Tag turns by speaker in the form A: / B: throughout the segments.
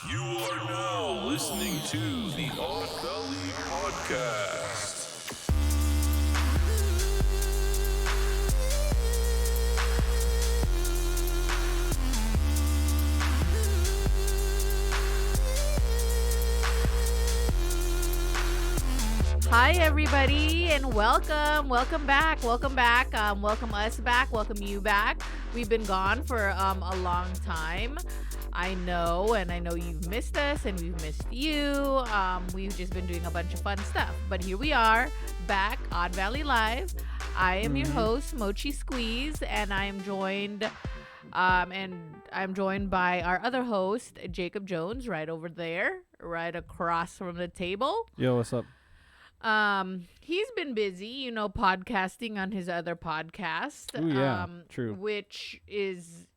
A: You are now listening to the Odd Valley Podcast.
B: Hi, everybody, and welcome back, welcome us back, welcome you back. We've been gone for a long time. I know you've missed us, and we've missed you. We've just been doing a bunch of fun stuff, but here we are, back, Odd Valley Live. I am your host, Mochi Squeeze, and I am joined, by our other host, Jacob Jones, right over there, right across from the table.
C: Yo, what's up?
B: He's been busy, podcasting on his other podcast.
C: Ooh, yeah, true.
B: Which is,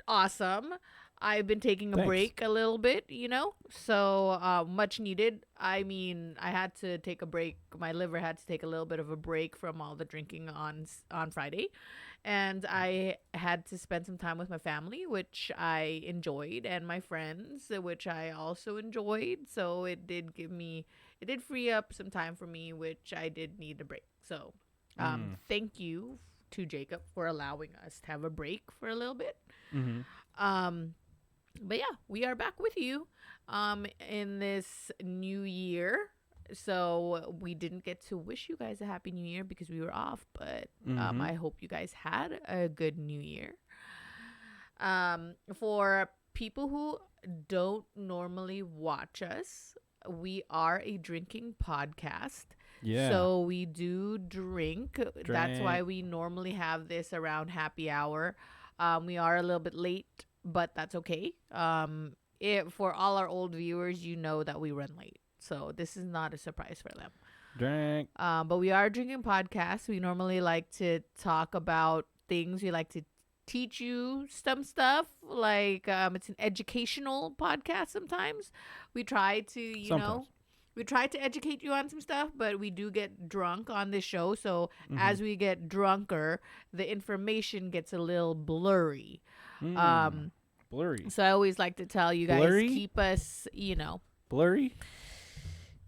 B: awesome. I've been taking a break a little bit, so much needed. I had to take a break. My liver had to take a little bit of a break from all the drinking on Friday. And I had to spend some time with my family, which I enjoyed, and my friends, which I also enjoyed. So it did free up some time for me, which I did need a break. So thank you to Jacob for allowing us to have a break for a little bit. But yeah, we are back with you in this new year. So we didn't get to wish you guys a happy new year because we were off, but I hope you guys had a good new year. For people who don't normally watch us, we are a drinking podcast.
C: Yeah.
B: So we do drink. That's why we normally have this around happy hour. We are a little bit late, but that's okay. For all our old viewers, you know that we run late. So this is not a surprise for them.
C: Drink.
B: But we are a drinking podcast. We normally like to talk about things. We like to teach you some stuff. Like it's an educational podcast sometimes. We try to, we try to educate you on some stuff, but we do get drunk on this show. So as we get drunker, the information gets a little blurry.
C: Blurry.
B: So I always like to tell you guys, keep us,
C: Blurry?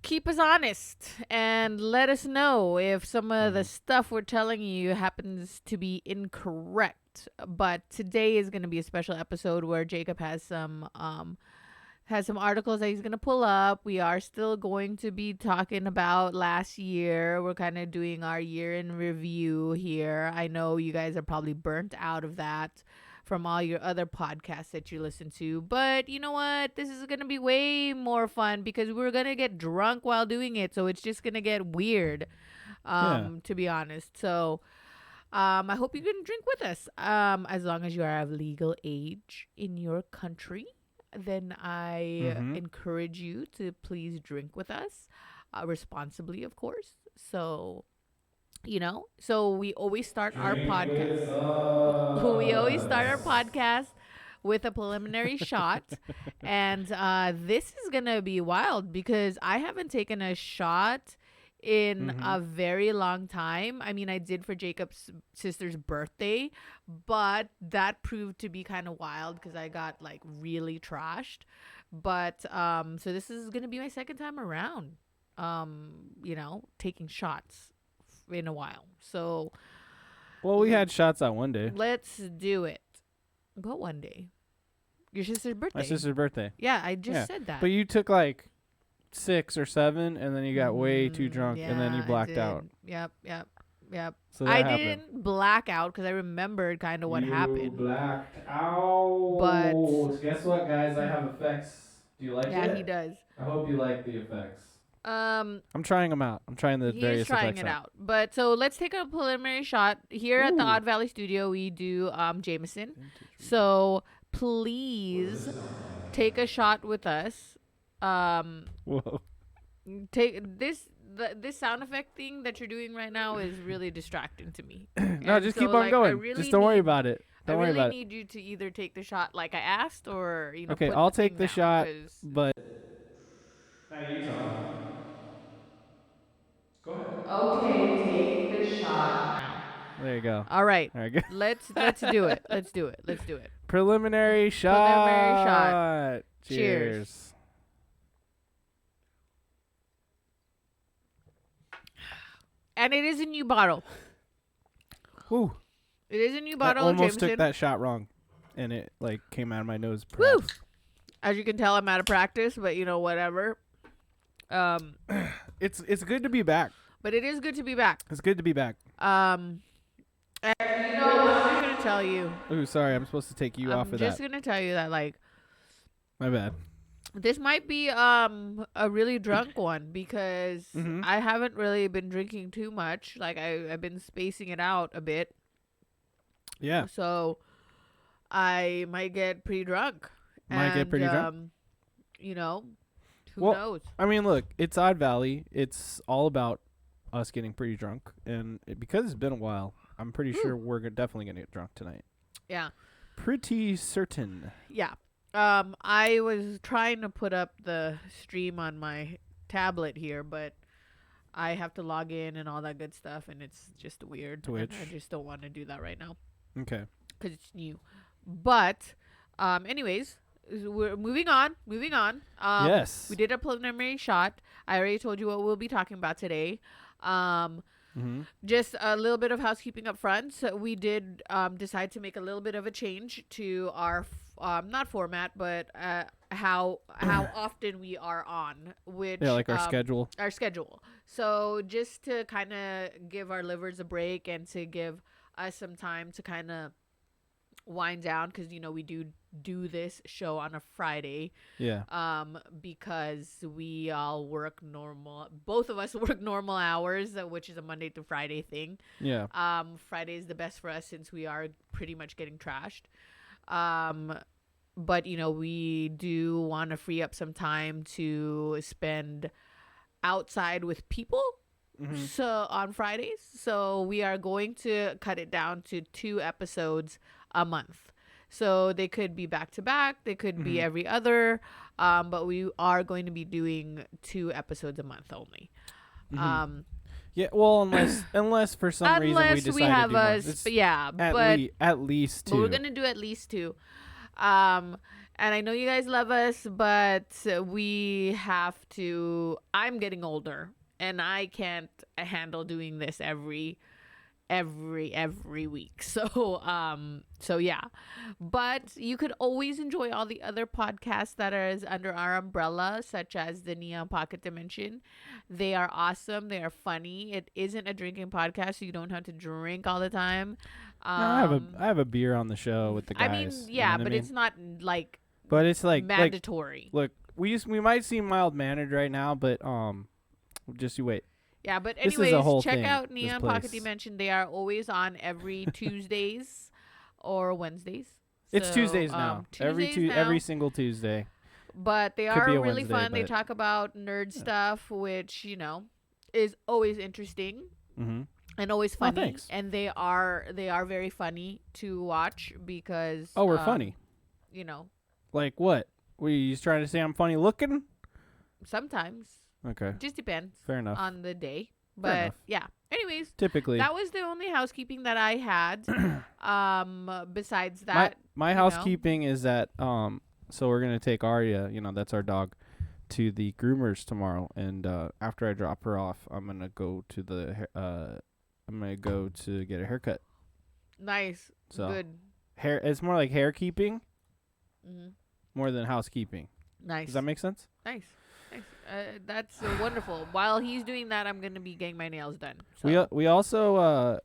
B: keep us honest and let us know if some of the stuff we're telling you happens to be incorrect. But today is going to be a special episode where Jacob has some articles that he's going to pull up. We are still going to be talking about last year. We're kind of doing our year in review here. I know you guys are probably burnt out of that from all your other podcasts that you listen to. But you know what? This is going to be way more fun because we're going to get drunk while doing it. So it's just going to get weird, to be honest. So I hope you can drink with us. As long as you are of legal age in your country, then I encourage you to please drink with us responsibly, of course. So so we always start our podcast. We always start our podcast with a preliminary shot. And this is going to be wild because I haven't taken a shot in a very long time. I mean, I did for Jacob's sister's birthday, but that proved to be kind of wild because I got like really trashed. But so this is going to be my second time around, taking shots in a while. So
C: we had shots on one day.
B: Let's do it. What one day? Your sister's birthday.
C: My sister's birthday.
B: Yeah, I just said that.
C: But you took like 6 or 7 and then you got way too drunk and then you blacked out.
B: Yep.
C: So
B: I
C: happened.
B: didn't black out because I remembered kind of what happened.
D: You blacked out.
B: But
D: guess what, guys? I have effects. Do you like it?
B: Yeah, he does.
D: I hope you like the effects.
C: I'm trying them out. I'm trying the various effects
B: He's trying it out. But so let's take a preliminary shot. Here at the Odd Valley Studio, we do Jameson. So please take a shot with us.
C: Whoa.
B: Take this. This sound effect thing that you're doing right now is really distracting to me.
C: No, just keep on going. Just don't worry about it. Don't worry about it.
B: I really need you to either take the shot like I asked or,
C: Okay,
B: put
C: I'll
B: the
C: take
B: thing
C: the
B: down,
C: shot,
B: 'cause-
C: but
D: Now you talk. Go ahead.
B: Okay, take the shot now.
C: there you go.
B: All right.
C: There you go.
B: Let's do it. Let's do it.
C: Preliminary shot.
B: Cheers. And it is a new bottle.
C: Woo.
B: It is a new
C: I
B: bottle,
C: almost
B: Jameson.
C: took that shot wrong, and it like came out of my nose.
B: Woo!
C: Perhaps.
B: As you can tell, I'm out of practice, but whatever.
C: It's good to be back.
B: But it is good to be back.
C: It's good to be back.
B: And I'm just gonna tell you.
C: Ooh, sorry, I'm supposed to take you off of
B: I'm just gonna tell you that
C: My bad.
B: this might be a really drunk one because I haven't really been drinking too much. Like I've been spacing it out a bit.
C: Yeah.
B: So I might get pretty drunk. Who knows?
C: I mean, look, it's Odd Valley. It's all about us getting pretty drunk, and because it's been a while, I'm pretty sure we're definitely gonna get drunk tonight.
B: Yeah.
C: Pretty certain.
B: Yeah. I was trying to put up the stream on my tablet here, but I have to log in and all that good stuff, and it's just weird.
C: Twitch.
B: I just don't want to do that right now.
C: Okay.
B: Because it's new. But, anyways, we're moving on.
C: Yes.
B: We did a preliminary shot. I already told you what we'll be talking about today. Just a little bit of housekeeping up front. So we did decide to make a little bit of a change to our not format, but how often we are on, which
C: like our schedule.
B: Our schedule. So just to kind of give our livers a break and to give us some time to kind of wind down, because we do this show on a Friday.
C: Yeah.
B: Because we all work normal. Both of us work normal hours, which is a Monday to Friday thing.
C: Yeah.
B: Friday is the best for us since we are pretty much getting trashed. But we do want to free up some time to spend outside with people. So on Fridays, so we are going to cut it down to 2 episodes a month. So they could be back to back, they could be every other, but we are going to be doing 2 episodes a month only.
C: Yeah, well, unless for some reason we decide
B: we have
C: to do more. At least 2.
B: But we're gonna do at least 2. And I know you guys love us, but we have to. I'm getting older, and I can't handle doing this every week. So yeah. But you could always enjoy all the other podcasts that are under our umbrella, such as the Neon Pocket Dimension. They are awesome. They are funny. It isn't a drinking podcast, so you don't have to drink all the time.
C: I have a beer on the show with the guys.
B: I mean, yeah, but it's not like mandatory.
C: Look, we might seem mild mannered right now, but just you wait.
B: Yeah, but
C: This is a
B: anyways,
C: whole
B: check
C: thing,
B: out
C: this
B: Neon
C: place.
B: Pocket Dimension. They are always on every Tuesdays or Wednesdays.
C: It's
B: So,
C: Tuesdays now. Every single Tuesday.
B: But they
C: Could be
B: are
C: a
B: really
C: Wednesday,
B: fun. They
C: but-
B: talk about nerd stuff, which is always interesting and always funny.
C: Thanks.
B: And they are very funny to watch because
C: We're funny. Like what? Were you just trying to say I'm funny looking?
B: Sometimes
C: Okay.
B: just depends
C: Fair enough.
B: on the day.
C: Fair
B: But
C: enough.
B: yeah. Anyways,
C: Typically.
B: that was the only housekeeping that I had. Besides that,
C: my housekeeping is that so we're gonna take Arya, that's our dog, to the groomers tomorrow, and after I drop her off, I'm gonna go to get a haircut.
B: nice,
C: So
B: good,
C: hair. It's more like hair keeping
B: hmm
C: more than housekeeping.
B: nice.
C: Does that make sense?
B: Nice. That's wonderful. While he's doing that, I'm gonna be getting my nails done. So.
C: We also I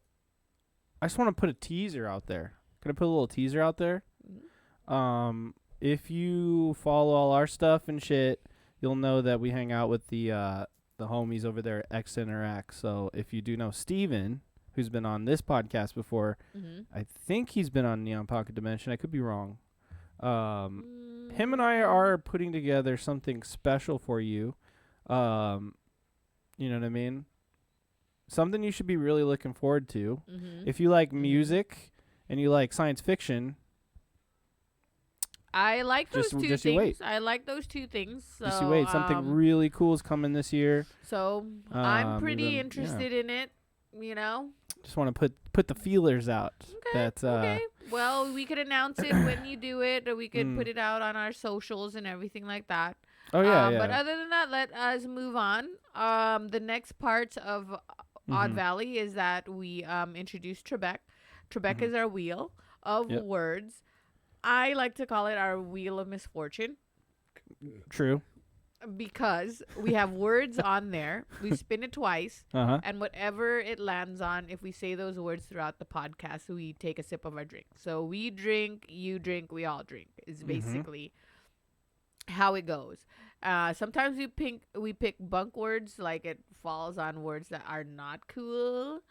C: just want to put a teaser out there. Can I put a little teaser out there? If you follow all our stuff and shit, you'll know that we hang out with the homies over there at X Interact. So if you do know Steven, who's been on this podcast before, I think he's been on Neon Pocket Dimension. I could be wrong. Him and I are putting together something special for you. You know what I mean? Something you should be really looking forward to. If you like music and you like science fiction,
B: I like those two
C: just you wait.
B: things. I like those 2 things. So,
C: just you wait. Something really cool is coming this year.
B: So I'm pretty interested in it.
C: Just want to put the feelers out. That's
B: Okay. Well, we could announce it when you do it, or we could
C: Mm.
B: put it out on our socials and everything like that.
C: Oh yeah,
B: But other than that, let us move on. The next part of Odd
C: Mhm.
B: Valley is that we introduce Trebek. Trebek
C: Mhm.
B: is our wheel of
C: Yep.
B: words. I like to call it our wheel of misfortune
C: True.
B: because we have words on there. We spin it twice,
C: Uh-huh.
B: and whatever it lands on, if we say those words throughout the podcast, we take a sip of our drink. So we drink, you drink, we all drink is
C: Mhm.
B: basically how it goes. Sometimes we pick bunk words, like it falls on words that are not cool,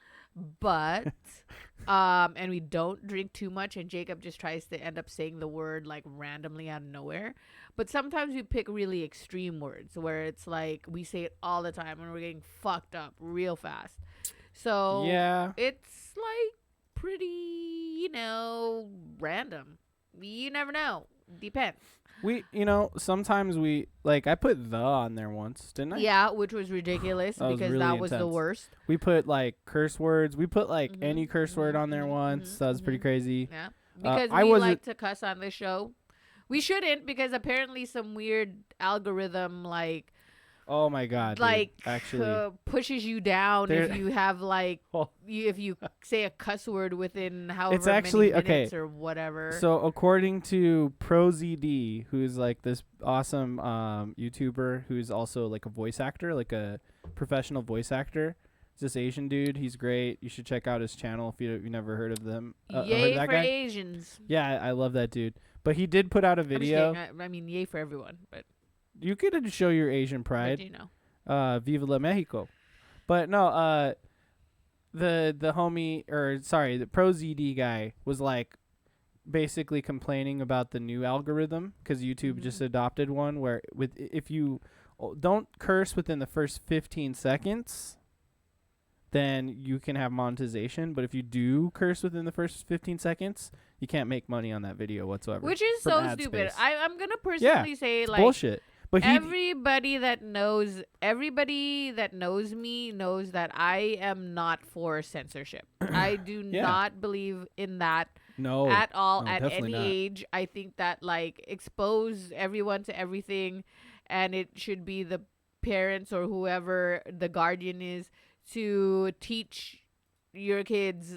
B: but and we don't drink too much, and Jacob just tries to end up saying the word like randomly out of nowhere. But sometimes we pick really extreme words where it's like we say it all the time and we're getting fucked up real fast. So
C: Yeah.
B: it's like pretty, random. You never know. Depends.
C: Sometimes we like I put the on there once, didn't I?
B: Yeah, which was ridiculous
C: That was
B: because
C: really
B: that was the
C: intense.
B: worst.
C: We put like curse words. We put like
B: Mhm,
C: any curse word on there
B: mhm,
C: once. That was pretty
B: mhm.
C: crazy.
B: Yeah, because
C: I
B: we
C: wasn't-
B: like to cuss on this show. We shouldn't because apparently some weird algorithm
C: Oh my god. Dude. Actually,
B: pushes you down
C: There-
B: if you have
C: Oh.
B: if you say a cuss word within however
C: actually-
B: many
C: okay.
B: minutes or whatever.
C: so according to ProZD, who's like this awesome YouTuber who's also like a voice actor, like a professional voice actor. It's this Asian dude. He's great. You should check out his channel if you never heard of them. Heard
B: Yay
C: of that
B: for
C: guy?
B: Asians.
C: Yeah, I love that dude. But he did put out a
B: I'm just
C: video.
B: kidding. I mean, yay for everyone, but
C: You could show your Asian pride. Viva la Mexico. But no, the homie, the ProZD guy was like basically complaining about the new algorithm because YouTube just adopted one where if you don't curse within the first 15 seconds, then you can have monetization. But if you do curse within the first 15 seconds, you can't make money on that video whatsoever.
B: which is
C: from
B: so
C: ad
B: stupid.
C: space.
B: I'm gonna personally say
C: It's
B: like
C: bullshit. But
B: everybody that knows me knows that I am not for censorship. I do
C: Yeah.
B: not believe in that
C: no
B: at all
C: no,
B: at
C: definitely
B: any
C: not.
B: age. I think that expose everyone to everything, and it should be the parents or whoever the guardian is to teach your kids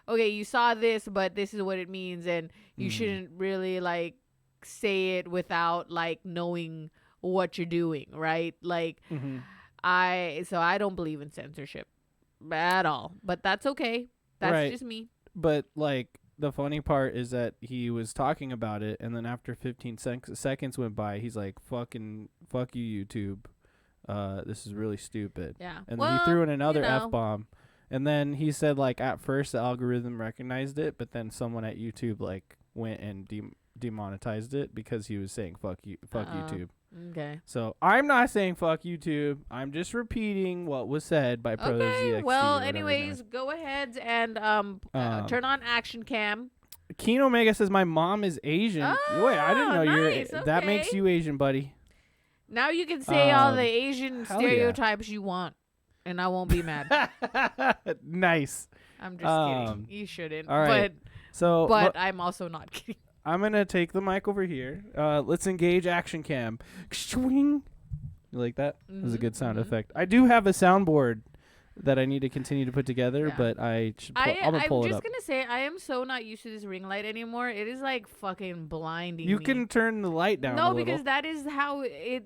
B: okay, you saw this, but this is what it means, and you shouldn't really say it without knowing what you're doing, right? I don't believe in censorship at all, but that's okay. That's
C: Right.
B: just me.
C: But the funny part is that he was talking about it, and then after 15 seconds went by, he's like, fuck you, YouTube. This is really stupid.
B: Yeah.
C: And then
B: Well,
C: he threw in another
B: you know.
C: F-bomb. And then he said, at first the algorithm recognized it, but then someone at YouTube, went and demonetized it because he was saying, fuck YouTube.
B: Okay.
C: So I'm not saying fuck YouTube. I'm just repeating what was said by Pro
B: Okay.
C: ZXT
B: Well,
C: or whatever his name
B: anyways,
C: is.
B: go ahead and turn on action cam.
C: Keen Omega says my mom is Asian.
B: Oh,
C: Wait, I didn't know
B: nice,
C: that makes
B: okay.
C: you Asian, buddy.
B: Now you can say all the
C: Um,
B: Asian
C: hell yeah.
B: stereotypes you want, and I won't be mad.
C: Nice.
B: I'm just kidding. You shouldn't.
C: all right. So
B: But I'm also not kidding.
C: I'm gonna take the mic over here. Let's engage action cam. Swing. You like that? That was a good sound effect. I do have a soundboard that I need to continue to put together,
B: Yeah.
C: but I should. I'm gonna pull
B: I'm
C: it
B: just
C: up.
B: gonna say I am so not used to this ring light anymore. It is fucking blinding.
C: You
B: me.
C: can turn the light down.
B: No,
C: a
B: because
C: little.
B: that is how it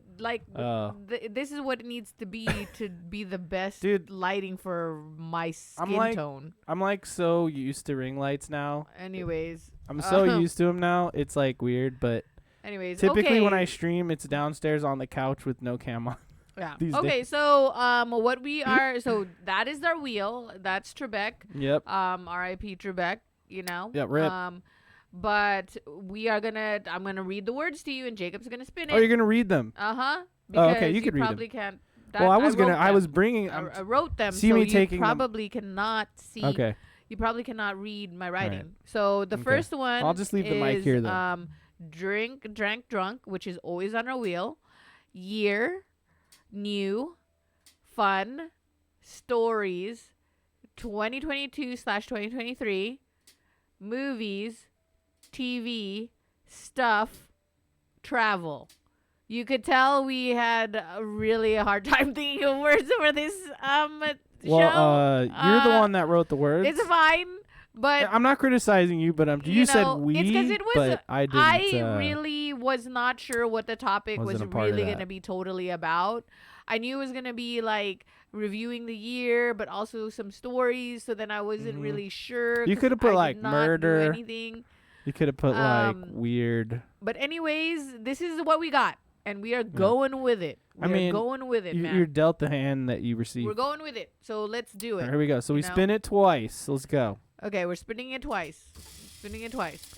C: Oh.
B: this is what it needs to be to be the best
C: Dude,
B: lighting for my skin
C: like-
B: tone.
C: I'm so used to ring lights now.
B: Anyways,
C: I'm so used to them now. It's weird, but
B: anyways,
C: typically
B: okay.
C: when I stream, it's downstairs on the couch with no cam on.
B: Yeah.
C: these
B: Okay,
C: days.
B: so what we are so that is our wheel. That's Trebek.
C: Yep.
B: R.I.P. Trebek.
C: Yeah, rip.
B: But I'm gonna read the words to you, and Jacob's gonna spin it.
C: Oh, you're gonna read them.
B: Uh-huh.
C: Oh, okay,
B: Because
C: you could read them.
B: probably can't.
C: Well, I was
B: wrote them.
C: bringing.
B: I wrote them,
C: see
B: so
C: me
B: you
C: taking them.
B: probably cannot see.
C: Okay.
B: You probably cannot read my writing.
C: Right.
B: So the
C: Okay.
B: first one
C: I'll just leave the mic
B: is,
C: here then.
B: Drink, drank, drunk, which is always on our wheel. Year, new, fun, stories, 2022/2023, movies, TV, stuff, travel. You could tell we had really a hard time thinking of words for this
C: Well,
B: show.
C: you're the one that wrote the words.
B: It's fine, but
C: I'm not criticizing you, but you said we,
B: it's 'cause it was,
C: but I didn't.
B: I really was not sure what the topic was
C: wasn't a part of
B: really
C: that.
B: going to be totally about. I knew it was going to be like reviewing the year, but also some stories. So then I wasn't really sure.
C: You
B: 'cause
C: could have put,
B: I
C: like,
B: did not
C: murder.
B: do anything.
C: You could have put like weird.
B: But anyways, this is what we got, and we are going with it.
C: I mean,
B: going with it, man.
C: You're dealt the hand that you received.
B: We're going with it. So let's do it.
C: Here we go. So we
B: know?
C: spin it twice. Let's go.
B: Okay, we're spinning it twice. Spinning it twice.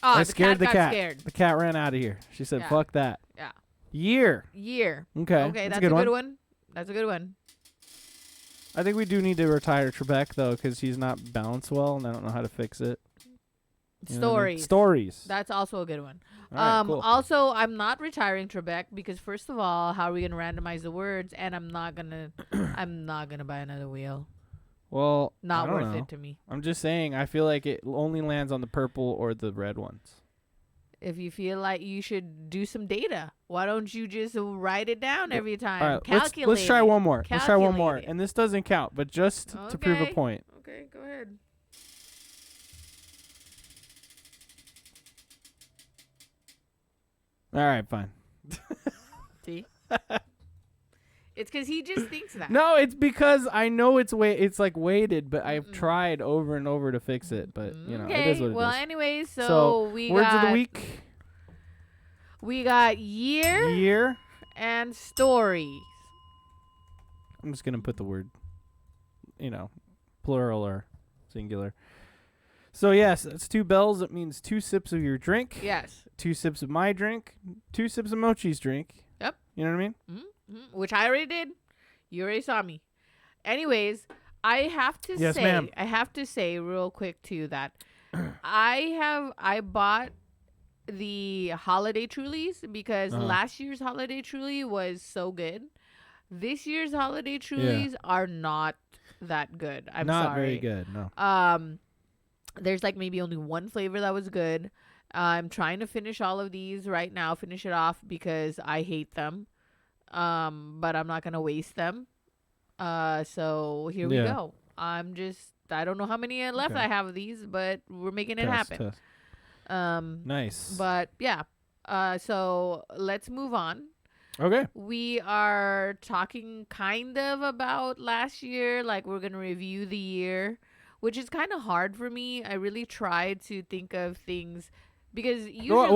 B: Oh,
C: I
B: the
C: scared
B: cat
C: the
B: got
C: cat.
B: scared.
C: The cat ran out of here. She said,
B: Yeah.
C: "Fuck that."
B: Yeah.
C: Year.
B: Year.
C: Okay.
B: Okay, that's
C: a good one.
B: That's a good one.
C: I think we do need to retire Trebek though, because he's not balanced well, and I don't know how to fix it. You know what I mean?
B: Stories.
C: Stories.
B: That's also a good one.
C: All right, cool.
B: Also, I'm not retiring Trebek because first of all, how are we gonna randomize the words? And I'm not gonna buy another wheel.
C: Well,
B: Not
C: I don't
B: worth
C: know.
B: it to me.
C: I'm just saying. I feel like it only lands on the purple or the red ones.
B: If you feel like you should do some data, why don't you just write it down every time?
C: All right,
B: Calculate.
C: let's try one more. Let's try one more,
B: Calculate it.
C: and this doesn't count, but just to prove a
B: Okay.
C: point.
B: Okay, go ahead.
C: All right, fine.
B: See? It's because he just thinks that.
C: No, it's because I know it's like weighted, but I've tried over and over to fix it. But you know,
B: Okay.
C: it is what
B: Well,
C: it is.
B: anyways, so,
C: So,
B: we
C: words
B: got
C: of the week:
B: we got year
C: year.
B: and stories.
C: I'm just gonna put the word, plural or singular. So yes, it's 2 bells. It means 2 sips of your drink.
B: Yes.
C: 2 sips of my drink. 2 sips of Mochi's drink.
B: Yep.
C: You know what I mean?
B: Mm-hmm. Which I already did. You already saw me. Anyways, I have to
C: Yes,
B: say,
C: ma'am.
B: real quick too that I bought the holiday Trulies because last year's holiday Truly was so good. This year's holiday Trulies are not that good. I'm
C: Not
B: sorry.
C: very good. No.
B: There's like maybe only one flavor that was good. I'm trying to finish all of these right now, finish it off because I hate them. But I'm not gonna waste them. So here we go. I don't know how many left
C: Okay.
B: I have of these, but we're making it
C: Test,
B: happen.
C: test. Nice.
B: But yeah. So let's move on.
C: Okay.
B: We are talking kind of about last year, like we're gonna review the year, which is kind of hard for me. I really tried to think of things because usually
C: Whoa.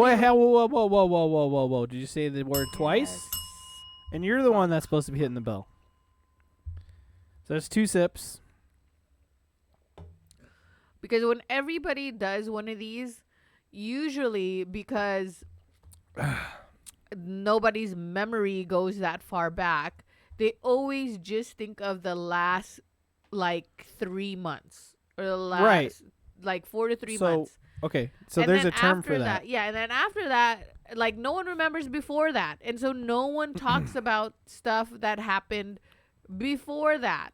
C: Did you say the word twice?
B: Yes.
C: And you're the one that's supposed to be hitting the bell. So it's 2 sips.
B: Because when everybody does one of these, usually because nobody's memory goes that far back, they always just think of the last like 3 months or the last like 4 to 3 months.
C: Okay. So
B: And
C: there's a
B: then
C: term
B: after
C: for that.
B: Yeah, and then after that, like no one remembers before that, and so no one talks about stuff that happened before that.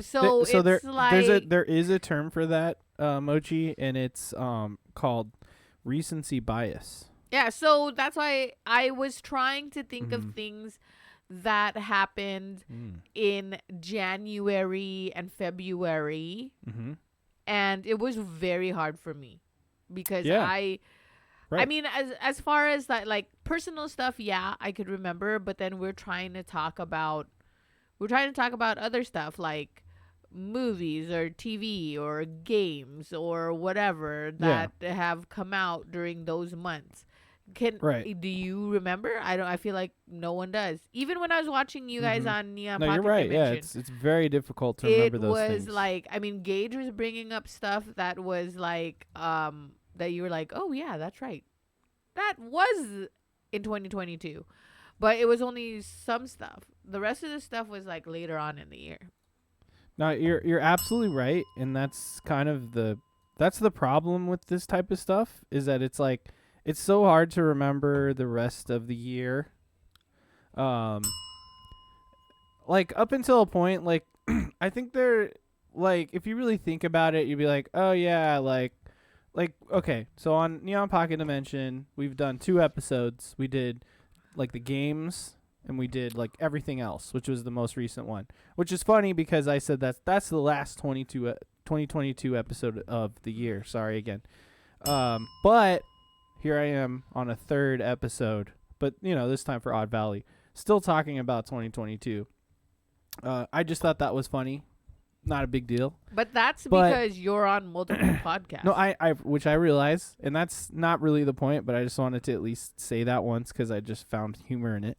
B: So it's
C: there is a term for that, Mochi, and it's called recency bias.
B: yeah. So that's why I was trying to think of things that happened in January and February, and it was very hard for me because I mean, as far as that, like personal stuff, yeah, I could remember, but then we're trying to talk about other stuff like movies or TV or games or whatever that have come out during those months. Do you remember? I feel like no one does. Even when I was watching you guys on Neon
C: No,
B: Pocket
C: you're right.
B: Convention,
C: Yeah, it's very difficult to remember those things.
B: It was like, I mean, Gage was bringing up stuff that was like, that you were like, oh yeah, that's right. That was in 2022. But it was only some stuff. The rest of the stuff was like later on in the year.
C: No, you're absolutely right, and that's kind of the problem with this type of stuff is that it's like it's so hard to remember the rest of the year. Like up until a point, like I think they're like, if you really think about it, you'd be like, oh yeah, like okay. So on Neon Pocket Dimension, we've done 2 episodes. We did like the games, and we did like everything else, which was the most recent one. Which is funny because I said that's the last 2022 episode of the year. Sorry again. But here I am on a 3rd episode, but this time for Odd Valley, still talking about 2022. I just thought that was funny. Not a big deal.
B: But that's because you're on multiple podcasts.
C: No, I which I realize, and that's not really the point, but I just wanted to at least say that once because I just found humor in it.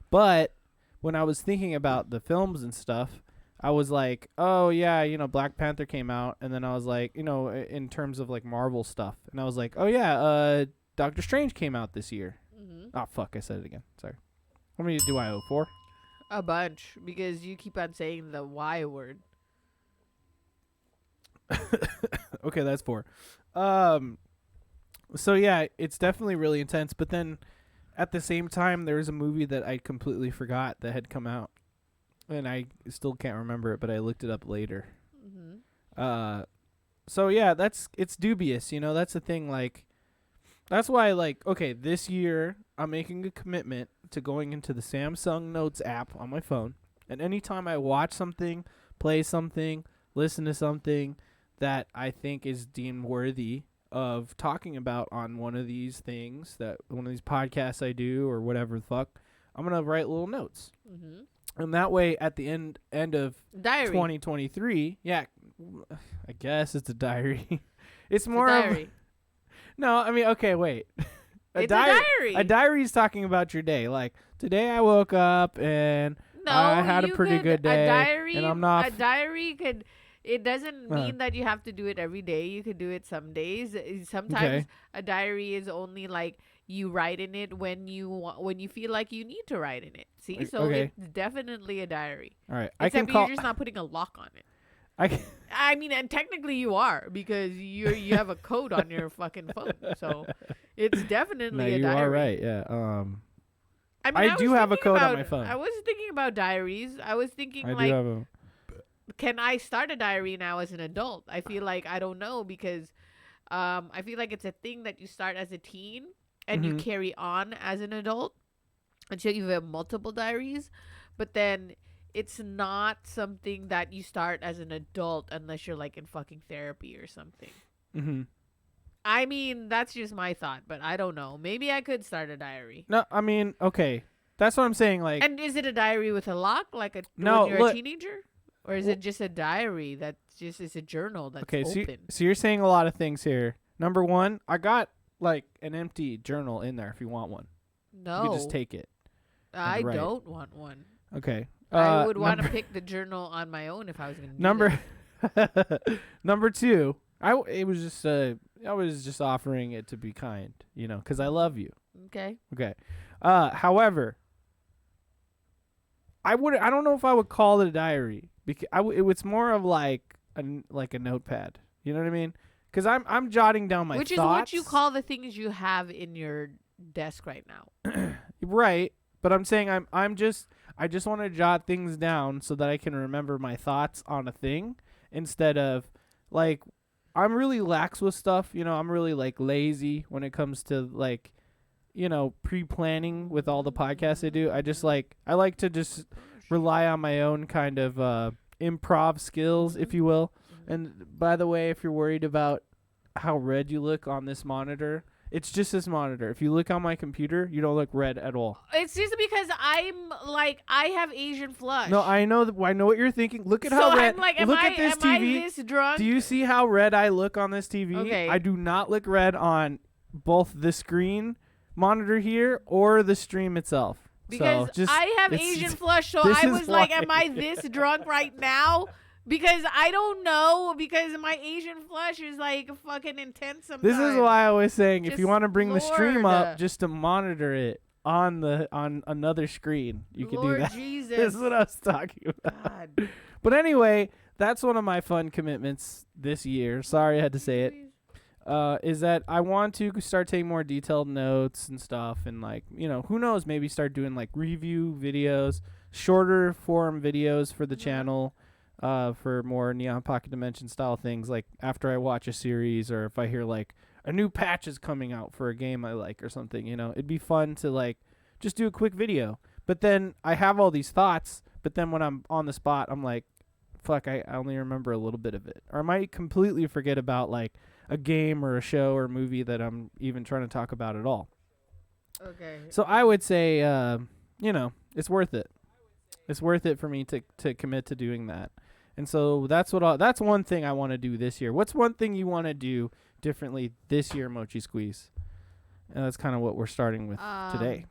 C: But when I was thinking about the films and stuff, I was like, oh yeah, Black Panther came out, and then I was like, in terms of like Marvel stuff, and I was like, oh yeah, Doctor Strange came out this year.
B: Mm-hmm.
C: Oh fuck, I said it again. Sorry. How many do I owe? 4?
B: A bunch, because you keep on saying the Y word.
C: Okay, that's 4. So yeah, it's definitely really intense. But then, at the same time, there was a movie that I completely forgot that had come out, and I still can't remember it. But I looked it up later.
B: Mm-hmm.
C: So yeah, it's dubious. That's the thing. Like, that's why, like, okay, this year I'm making a commitment to going into the Samsung Notes app on my phone, and anytime I watch something, play something, listen to something that I think is deemed worthy of talking about on one of these things, that one of these podcasts I do or whatever the fuck, I'm gonna write little notes, and that way at the end of
B: Diary.
C: 2023, yeah, I guess it's a diary. It's more
B: a diary.
C: No, I mean, okay, wait.
B: It's a diary.
C: A diary is talking about your day. Like, today I woke up and I had a pretty good day.
B: A diary,
C: and I'm not.
B: A diary could. It doesn't mean that you have to do it every day. You could do it some days. Sometimes a diary is only like you write in it when you feel like you need to write in it. See, so it's definitely a diary.
C: All right,
B: Except you're just not putting a lock on it. I mean, and technically you are, because you have a code on your fucking phone, so it's definitely a diary.
C: You are right. Yeah.
B: I mean,
C: I do have a code on my phone.
B: I was thinking about diaries. I was thinking can I start a diary now as an adult? I feel like I don't know, because I feel like it's a thing that you start as a teen and you carry on as an adult until you have multiple diaries, but then it's not something that you start as an adult unless you're like in fucking therapy or something.
C: Mm-hmm.
B: I mean, that's just my thought, but I don't know. Maybe I could start a diary.
C: No, I mean, okay. That's what I'm saying. Like,
B: and is it a diary with a lock, like when you're a teenager? Or is it just a diary is a journal that's open?
C: So you're saying a lot of things here. Number 1, I got like an empty journal in there if you want one.
B: No.
C: You can just take it.
B: I don't want one.
C: Okay.
B: I would want to pick the journal on my own if I was going to do that.
C: Number 2, I was just offering it to be kind, because I love you.
B: Okay.
C: However, I don't know if I would call it a diary, because it's more of like a notepad. You know what I mean? Because I'm jotting down my thoughts.
B: Which is what you call the things you have in your desk right now.
C: Right. But I'm saying I just want to jot things down so that I can remember my thoughts on a thing, instead of like, I'm really lax with stuff. I'm really like lazy when it comes to like, pre-planning with all the podcasts I do. I like to just rely on my own kind of improv skills, if you will. And by the way, if you're worried about how red you look on this monitor, it's just this monitor. If you look on my computer, you don't look red at all.
B: It's just because I have Asian flush.
C: No, I know what you're thinking. Look at how red. Look at this TV.
B: Am I this drunk?
C: Do you see how red I look on this TV?
B: Okay.
C: I do not look red on both the screen monitor here or the stream itself.
B: Because I have Asian flush, so I was like, am I this drunk right now? Because I don't know, because my Asian flush is like fucking intense sometimes.
C: This is why I was saying,
B: Just
C: if you want to bring the stream
B: Lord.
C: up just to monitor it on another screen, you can do that.
B: Jesus.
C: This is what I was talking about.
B: God.
C: But anyway, that's one of my fun commitments this year. Sorry I had to say it. Is that I want to start taking more detailed notes and stuff, and like, who knows, maybe start doing like review videos, shorter form videos for the channel. for more Neon Pocket Dimension style things. Like after I watch a series, or if I hear like a new patch is coming out for a game I like or something, it'd be fun to like just do a quick video. But then I have all these thoughts, but then when I'm on the spot, I'm like, fuck, I only remember a little bit of it. Or I might completely forget about like a game or a show or movie that I'm even trying to talk about at all.
B: Okay.
C: So I would say, it's worth it. It's worth it for me to commit to doing that. And so that's one thing I want to do this year. What's one thing you want to do differently this year, Mochi Squeeze? And that's kind of what we're starting with today.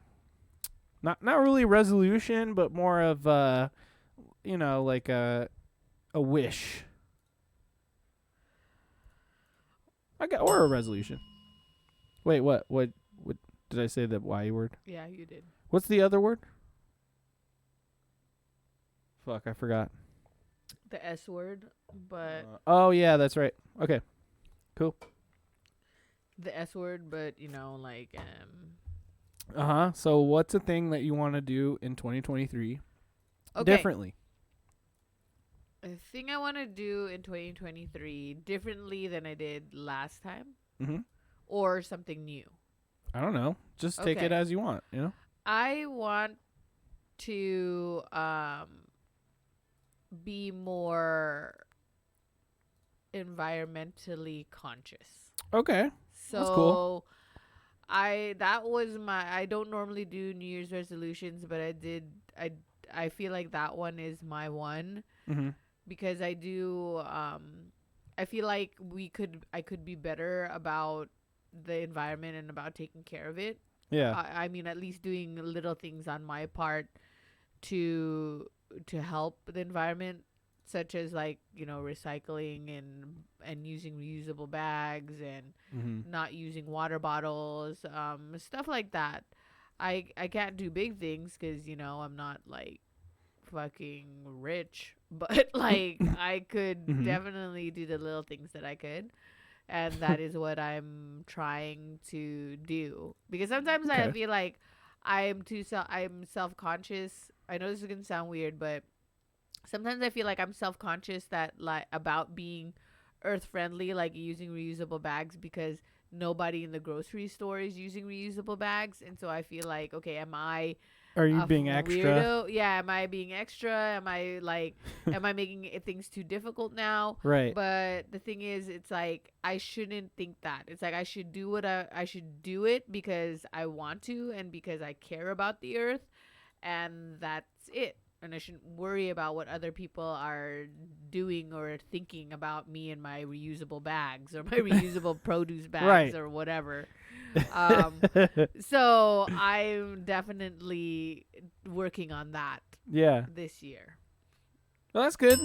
C: Not really resolution, but more of like a wish. Or a resolution. Wait, what did I say the Y word?
B: Yeah, you did.
C: What's the other word? Fuck, I forgot.
B: The S word, but
C: oh yeah, that's right. Okay, cool.
B: the S word, but
C: So what's a thing that you want to do in 2023
B: okay.
C: differently?
B: A thing I want to do in 2023 differently than I did last time, or something new.
C: I don't know. Just take it as you want.
B: I want to be more environmentally conscious.
C: Okay.
B: So
C: that's cool.
B: I don't normally do New Year's resolutions, but I feel like that one is my one. Because I do I feel like I could be better about the environment and about taking care of it.
C: Yeah.
B: I mean, at least doing little things on my part to help the environment, such as recycling and using reusable bags and not using water bottles, stuff like that. I can't do big things because I'm not like fucking rich, but like I could definitely do the little things that I could, and that is what I'm trying to do. Because sometimes I feel like I'm self-conscious. I know this is gonna sound weird, but sometimes I feel like I'm self-conscious that like about being earth friendly, like using reusable bags, because nobody in the grocery store is using reusable bags, and so I feel like, okay, are you being extra? Weirdo? Yeah, am I being extra? Am I making things too difficult now?
C: Right.
B: But the thing is, it's like I shouldn't think that. It's like I should do I should do it because I want to and because I care about the earth, and that's it. And I shouldn't worry about what other people are doing or thinking about me and my reusable bags or my reusable produce bags or whatever. So I'm definitely working on that.
C: Yeah.
B: This year.
C: Well, that's good.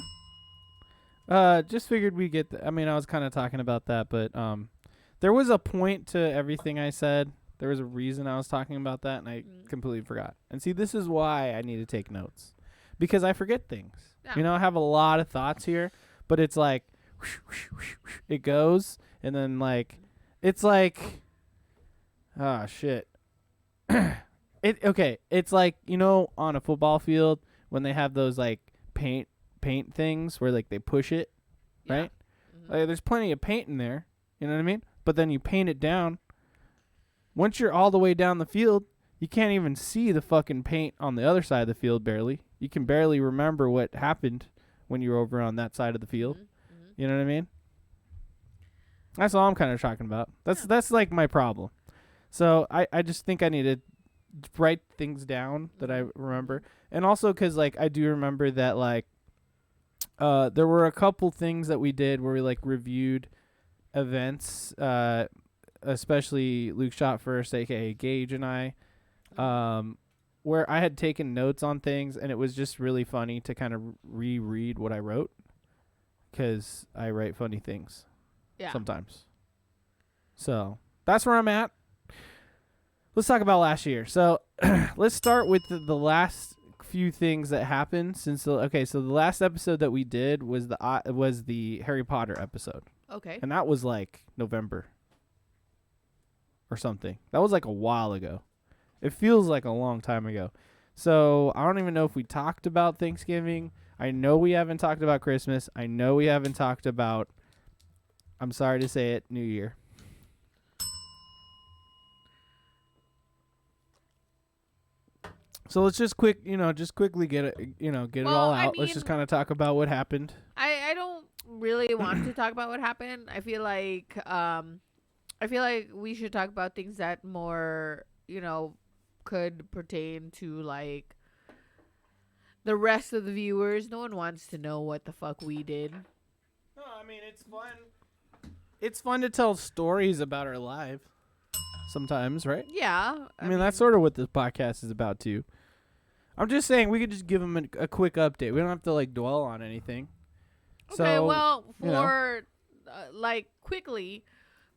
C: Just figured we get. I mean, I was kind of talking about that, but there was a point to everything I said. There was a reason I was talking about that, and I completely forgot. And see, this is why I need to take notes. Because I forget things. Yeah. I have a lot of thoughts here, but it's like, it goes, and then like, it's like, oh shit. It's like, on a football field when they have those like paint things where like they push it, right? Like, there's plenty of paint in there, you know what I mean? But then you paint it down. Once you're all the way down the field, you can't even see the fucking paint on the other side of the field barely. You can barely remember what happened when you were over on that side of the field. You know what I mean? That's all I'm kind of talking about. That's like my problem. So I just think I need to write things down that I remember. And also because like I do remember that like there were a couple things that we did where we like reviewed events, especially Luke Shot First, aka Gage, and I. Where I had taken notes on things, and it was just really funny to kind of reread what I wrote, because I write funny things sometimes. So that's where I'm at. Let's talk about last year. So let's start with the last few things that happened since so the last episode that we did was the Harry Potter episode.
B: Okay.
C: And that was like November or something. That was like a while ago. It feels like a long time ago. So I don't even know if we talked about Thanksgiving. I know we haven't talked about Christmas. I know we haven't talked about, I'm sorry to say it, New Year. So let's just quickly get it, get it all out. Let's just kind of talk about what happened.
B: I don't really want to talk about what happened. I feel like we should talk about things that more, could pertain to like the rest of the viewers. No one wants to know what the fuck we did.
C: No, I mean, it's fun. It's fun to tell stories about our life sometimes, right?
B: Yeah.
C: I mean, that's sort of what this podcast is about too. I'm just saying we could just give them a quick update. We don't have to like dwell on anything.
B: Okay,
C: So,
B: well, for quickly,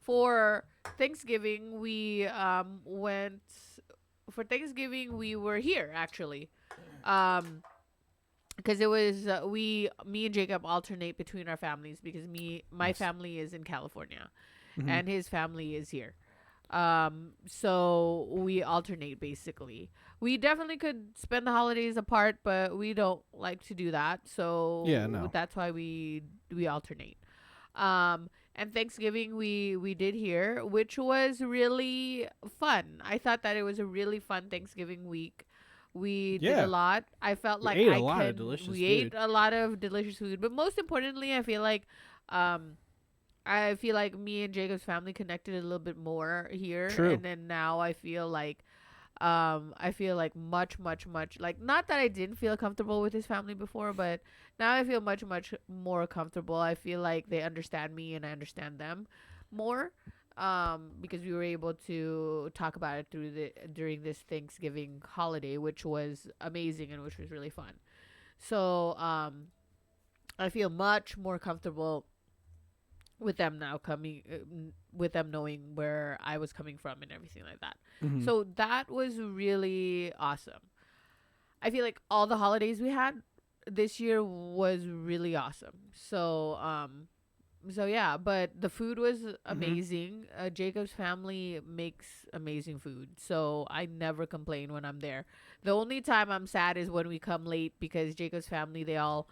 B: for Thanksgiving, we went. For Thanksgiving, we were here actually, because it was me and Jacob alternate between our families because my family is in California, and his family is here. So we alternate basically. We definitely could spend the holidays apart, but we don't like to do that. So that's why we alternate. And Thanksgiving we did here, which was really fun. I thought that it was a really fun Thanksgiving week. We did a lot. I felt like
C: we ate a lot of delicious
B: food, but most importantly, I feel like me and Jacob's family connected a little bit more here.
C: True.
B: And then now I feel like much like, not that I didn't feel comfortable with his family before, but now I feel much more comfortable. I feel like they understand me and I understand them more, because we were able to talk about it during this Thanksgiving holiday, which was amazing and which was really fun. So I feel much more comfortable with them now with them knowing where I was coming from and everything like that.
C: Mm-hmm.
B: So that was really awesome. I feel like all the holidays we had this year was really awesome. So yeah, but the food was amazing. Jacob's family makes amazing food, so I never complain when I'm there. The only time I'm sad is when we come late because Jacob's family, they all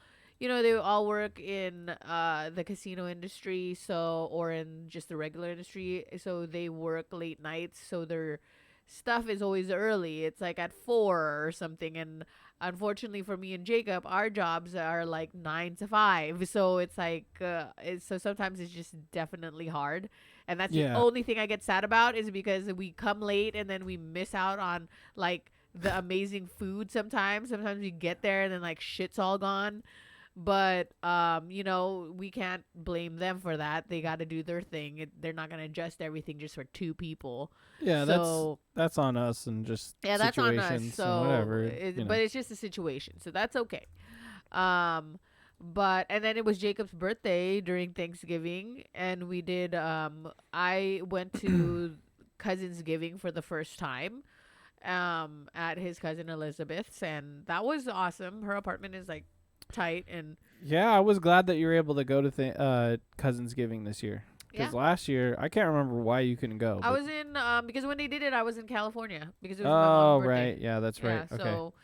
B: work in the casino industry, or in just the regular industry, so they work late nights, so their stuff is always early. It's like at 4 or something, and unfortunately for me and Jacob, our jobs are like 9 to 5, so it's like so sometimes it's just definitely hard, and that's the only thing I get sad about, is because we come late and then we miss out on like the amazing food. Sometimes we get there and then like shit's all gone. But, we can't blame them for that. They got to do their thing. They're not going to adjust everything just for 2 people.
C: Yeah, so, that's on us and just
B: that's on us. So
C: whatever.
B: But it's just a situation, so that's okay. And then it was Jacob's birthday during Thanksgiving, and we did. I went to Cousinsgiving for the first time, at his cousin Elizabeth's, and that was awesome. Her apartment is like tight, and
C: I was glad that you were able to go to Cousinsgiving this year, because last year I can't remember why you couldn't go.
B: I was in because when they did it, I was in California because it was my mom's birthday.
C: Right, yeah, that's right. Okay,
B: so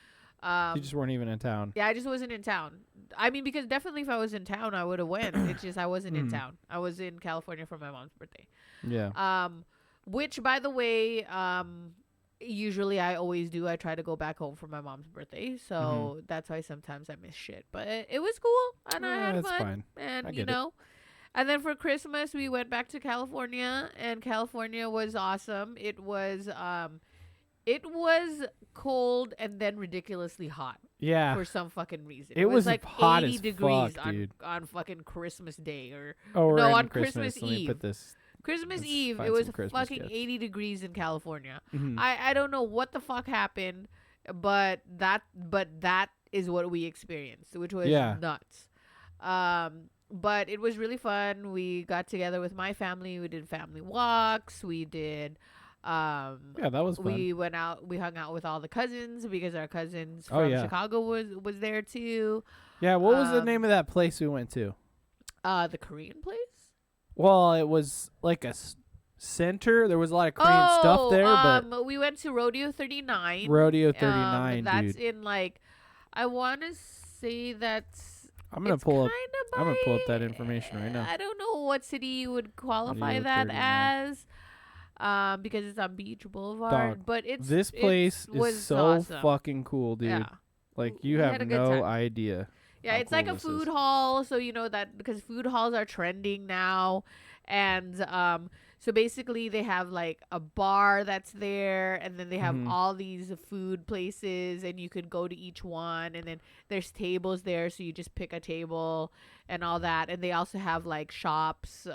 C: you just weren't even in town.
B: I just wasn't in town. I mean, because definitely if I was in town, I would have went. It's just I wasn't in town. I was in California for my mom's birthday. Which, by the way, usually I always do. I try to go back home for my mom's birthday, so that's why sometimes I miss shit. But it was cool, and I had fun.
C: Fine.
B: And and then for Christmas we went back to California, and California was awesome. It was cold and then ridiculously hot.
C: Yeah.
B: For some fucking reason.
C: It was
B: like
C: hot
B: 80
C: as
B: degrees
C: fuck, dude.
B: on fucking Christmas Day,
C: on
B: Christmas
C: Let me
B: Eve.
C: put this.
B: Christmas Eve,
C: find
B: it was
C: some Christmas
B: fucking
C: gifts.
B: 80 degrees in California.
C: Mhm.
B: I don't know what the fuck happened, but that is what we experienced, which was nuts. But it was really fun. We got together with my family. We did family walks. We did
C: that was fun.
B: we went out, we hung out with all the cousins because our cousins from Chicago was there too.
C: Yeah, what was the name of that place we went to?
B: The Korean place?
C: Well, it was like a center. There was a lot of Korean stuff there, but
B: we went to Rodeo 39.
C: Rodeo 39,
B: that's
C: dude.
B: in like, I want to say that's.
C: I'm gonna
B: it's
C: pull up.
B: kinda
C: I'm gonna pull up
B: by-
C: that information right now.
B: I don't know what city you would qualify
C: Rodeo
B: that
C: 39.
B: as, because it's on Beach Boulevard.
C: Dog,
B: But it's
C: This place
B: was
C: is so
B: awesome.
C: fucking cool, dude.
B: Yeah.
C: Like
B: We
C: you
B: had
C: have
B: a good
C: no
B: time.
C: idea.
B: Yeah,
C: how
B: it's like
C: cool
B: a
C: this is.
B: food hall, so you know that because food halls are trending now, and so basically they have like a bar that's there, and then they have
C: Mhm.
B: all these food places, and you could go to each one, and then there's tables there, so you just pick a table and all that, and they also have like shops.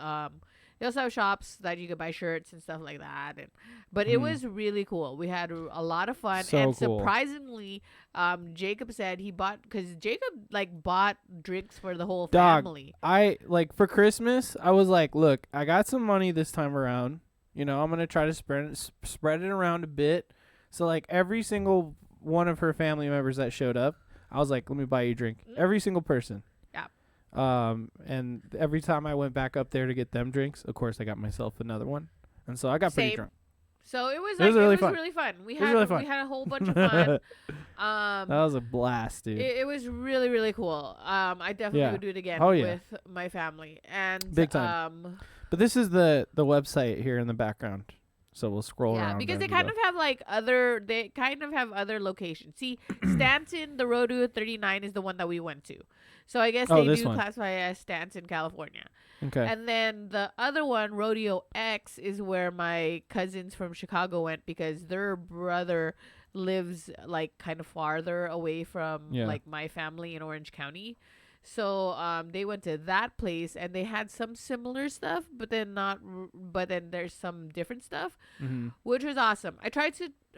B: They also have shops that you could buy shirts and stuff like that, but it
C: Mhm.
B: was really cool. We had a lot of fun,
C: So
B: and
C: cool.
B: surprisingly, Jacob said he bought because Jacob like bought drinks for the whole
C: Dog,
B: family.
C: I like for Christmas. I was like, look, I got some money this time around. You know, I'm gonna try to spread it around a bit. So like every single one of her family members that showed up, I was like, let me buy you a drink. Every single person.
B: Yeah.
C: And every time I went back up there to get them drinks, of course I got myself another one, and so I got pretty
B: Same.
C: drunk.
B: So it was
C: It was
B: like
C: really
B: it was
C: fun.
B: really fun. We
C: It was
B: had
C: really fun.
B: we had a whole bunch of fun.
C: That was a blast, dude.
B: It was really really cool. I definitely
C: Yeah.
B: would do it again
C: Oh, yeah.
B: with my family and
C: Big time. But this is the website here in the background, so we'll scroll
B: Yeah,
C: around.
B: because
C: as
B: they
C: we
B: kind
C: go.
B: of have like other. They kind of have other locations. See, Stanton, the Rodeo 39 is the one that we went to. So I guess
C: Oh,
B: they
C: this
B: do
C: one.
B: classify as Stanton, California.
C: Okay.
B: And then the other one, Rodeo X, is where my cousins from Chicago went because their brother lives like kind of farther away from
C: Yeah.
B: like my family in Orange County. So they went to that place and they had some similar stuff, but then but then there's some different stuff,
C: Mm-hmm.
B: which was awesome.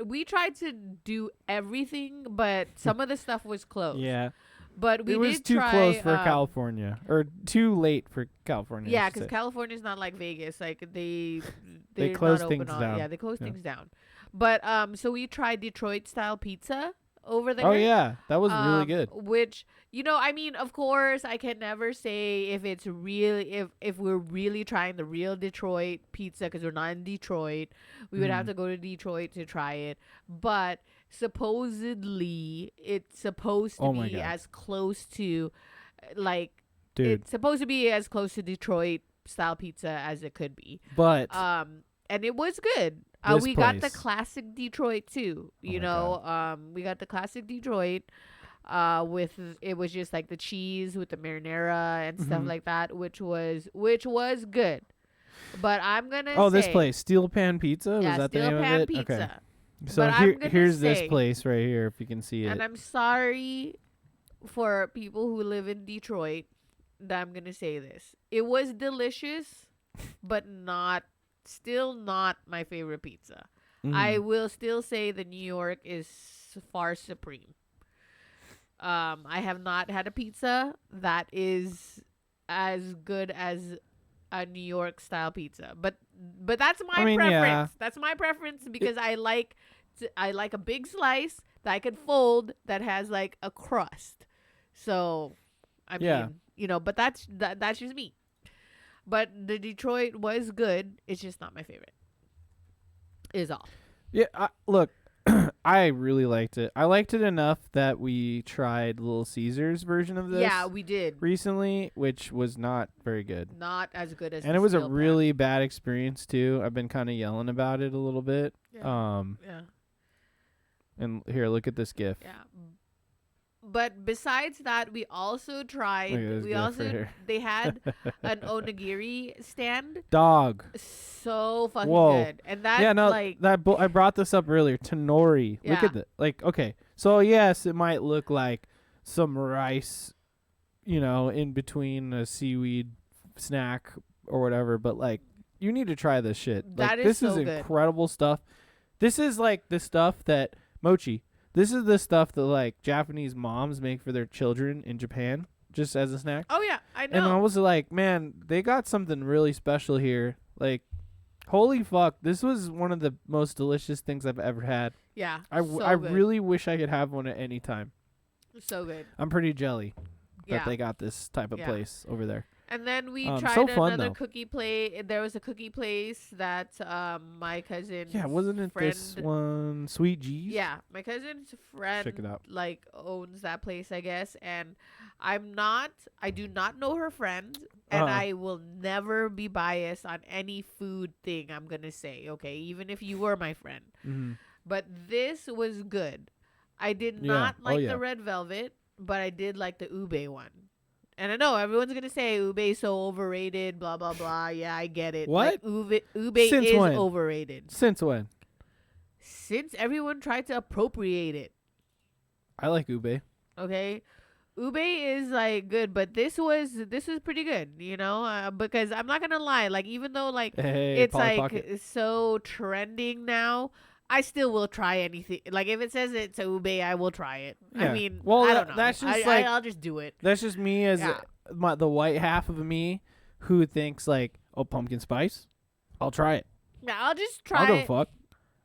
B: We tried to do everything, but some of the stuff was closed.
C: Yeah.
B: But we
C: It was
B: did
C: too
B: try,
C: close for California, or too late for California. I
B: Yeah,
C: should
B: because
C: say.
B: California's not like Vegas. Like
C: They
B: they're
C: close
B: not open
C: things
B: all-
C: down.
B: Yeah, they close
C: Yeah.
B: things down. But so we tried Detroit style pizza over there.
C: Oh yeah, that was really good.
B: Which I mean, of course, I can never say if it's really if we're really trying the real Detroit pizza because we're not in Detroit. We would have
C: Mhm.
B: to go to Detroit to try it. But supposedly, it's supposed to
C: Oh my
B: be
C: God.
B: as close to like
C: Dude.
B: it's supposed to be as close to Detroit style pizza as it could be.
C: But
B: And it was good.
C: This
B: We got the
C: place.
B: classic Detroit too.
C: Oh my
B: We got the classic Detroit. With it was just like the cheese with the marinara and stuff
C: Mhm.
B: like that, which was good. But I'm gonna
C: this
B: say-
C: place, Steel Pan Pizza,
B: yeah,
C: was that the
B: steel
C: name
B: pan
C: of it?
B: pizza.
C: Okay. So
B: But I'm gonna
C: here's this
B: say-
C: place right here, if you can see it.
B: And I'm sorry for people who live in Detroit that I'm gonna say this. It was delicious, but still not my favorite pizza. I
C: Mhm.
B: will still say the New York is far supreme. I have not had a pizza that is as good as a New York style pizza, but that's my
C: I mean,
B: preference.
C: yeah.
B: That's my preference because I like a big slice that I could fold that has like a crust. So, I
C: Yeah.
B: mean, but that's just me. But the Detroit was good. It's just not my favorite. Is all.
C: Yeah, look, I really liked it. I liked it enough that we tried Little Caesars version of this
B: Yeah, we did.
C: recently, which was not very good.
B: Not as good as
C: And
B: the
C: it was a
B: steel pan.
C: really bad experience too. I've been kind of yelling about it a little bit.
B: Yeah. Yeah.
C: And here, look at this GIF.
B: Yeah. But besides that, we also tried.
C: Look at this
B: We
C: GIF right
B: also
C: here.
B: they had an onigiri stand.
C: Dog.
B: So fucking
C: Whoa.
B: good, and that
C: Yeah, no,
B: like
C: I brought this up earlier. Tenori. Look
B: Yeah.
C: at that. Like, okay, so yes, it might look like some rice, in between a seaweed snack or whatever, but like, you need to try this shit. Like,
B: That is
C: this
B: so
C: is
B: good.
C: incredible stuff. This is like the stuff that Mochi. This is the stuff that like Japanese moms make for their children in Japan, just as a snack.
B: oh yeah, I know.
C: And I was like, man, they got something really special here. Like, holy fuck, this was one of the most delicious things I've ever had.
B: yeah,
C: I
B: so good.
C: really wish I could have one at any time.
B: so good.
C: I'm pretty jelly that
B: Yeah.
C: they got this type of
B: Yeah.
C: place over there.
B: And then we
C: So
B: tried
C: fun,
B: another
C: though.
B: cookie place. There was a cookie place that my cousin's
C: Yeah, wasn't it
B: friend.
C: this one, Sweet G's?
B: Yeah, my cousin's friend
C: Check it out.
B: like owns that place, I guess, and I do not know her friend, and
C: Uh-huh.
B: I will never be biased on any food thing I'm gonna say, okay, even if you were my friend.
C: Mm-hmm.
B: But this was good. I did
C: Yeah.
B: not
C: Oh,
B: like
C: yeah.
B: the red velvet, but I did like the ube one. And I know everyone's gonna say ube is so overrated, blah blah blah. Yeah, I get it.
C: What?
B: Like, ube
C: Since
B: is
C: when?
B: overrated.
C: Since when?
B: Since everyone tried to appropriate it.
C: I like ube.
B: Okay, ube is like good, but this was pretty good, you know, because I'm not gonna lie, like even though like
C: Hey,
B: it's
C: Polly
B: like
C: Pocket.
B: so trending now, I still will try anything. Like if it says it's a ube, I will try it.
C: Yeah.
B: I mean,
C: Well,
B: I don't know.
C: that's just like-
B: I'll just do it.
C: That's just me as
B: Yeah.
C: the white half of me who thinks like, oh, pumpkin spice. I'll try it.
B: Yeah, I'll just
C: I don't
B: try
C: give a
B: it.
C: fuck.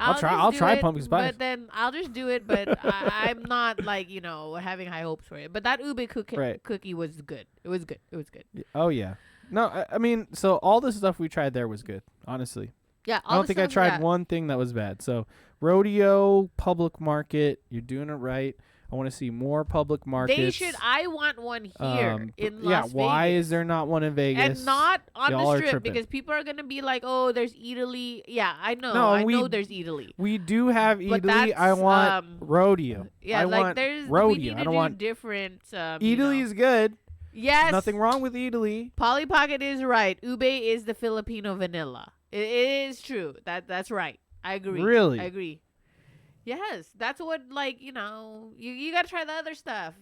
C: I'll try-
B: just
C: I'll
B: do
C: try
B: it,
C: pumpkin spice.
B: But then I'll just do it. But I'm not like having high hopes for it. But that ube
C: Right.
B: cookie was good. It was good. It was good.
C: Oh yeah. No, I mean, so all the stuff we tried there was good. Honestly,
B: Yeah,
C: I don't think I tried
B: yeah.
C: one thing that was bad. So rodeo, public market, you're doing it right. I want to see more public markets.
B: They should. I want one here in Las Vegas.
C: Why is there not one in Vegas?
B: And not on
C: Y'all
B: the
C: are
B: strip
C: tripping.
B: because people are gonna be like, "Oh, there's Italy." Yeah, I know.
C: No,
B: I
C: we-
B: know there's Italy.
C: We do have
B: But
C: Italy. I
B: that's,
C: want rodeo.
B: Yeah,
C: I
B: like
C: want
B: there's
C: rodeo.
B: we need to
C: I don't
B: do
C: want
B: different.
C: Italy is good.
B: yes.
C: Nothing wrong with Italy.
B: Polly Pocket is right. Ube is the Filipino vanilla. It is true. That's right. I agree.
C: Really?
B: I agree. Yes, that's what you gotta try the other stuff.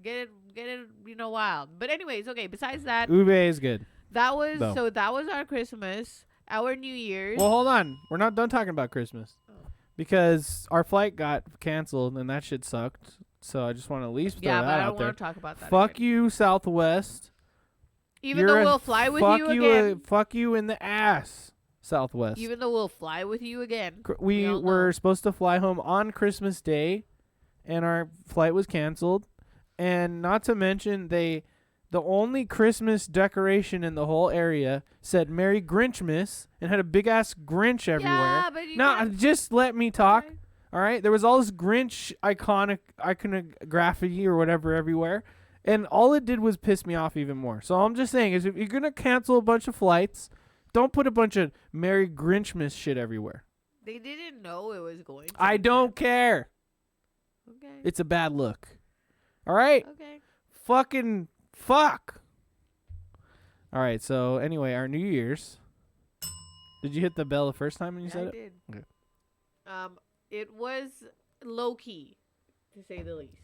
B: Get it, wild. But anyways, okay. Besides that,
C: Ube is good.
B: that was
C: No.
B: that was our Christmas, our New Year's.
C: Well, hold on. We're not done talking about Christmas because our flight got canceled and that shit sucked. So I just want to at least throw
B: yeah, but
C: that
B: I
C: out
B: don't
C: there.
B: want to talk about that.
C: Fuck
B: again.
C: you, Southwest.
B: Even
C: You're
B: though
C: a-
B: we'll fly with
C: fuck
B: you again.
C: Fuck you in the ass, Southwest.
B: Even though we'll fly with you again.
C: We
B: all
C: were
B: know.
C: supposed to fly home on Christmas Day, and our flight was canceled. And not to mention, the only Christmas decoration in the whole area said "Merry Grinchmas" and had a big ass Grinch everywhere.
B: Yeah, but you
C: Now,
B: gotta-
C: just let me talk.
B: Okay.
C: All right, there was all this Grinch iconography or whatever everywhere, and all it did was piss me off even more. So I'm just saying, is if you're gonna cancel a bunch of flights, don't put a bunch of Merry Grinchmas shit everywhere.
B: They didn't know it was going to.
C: I don't care.
B: Okay.
C: It's a bad look. All right,
B: Okay.
C: fucking fuck. All right, so anyway, our New Year's. Did you hit the bell the first time when you
B: Yeah,
C: said
B: I
C: it?
B: did.
C: Okay.
B: It was low key, to say the least.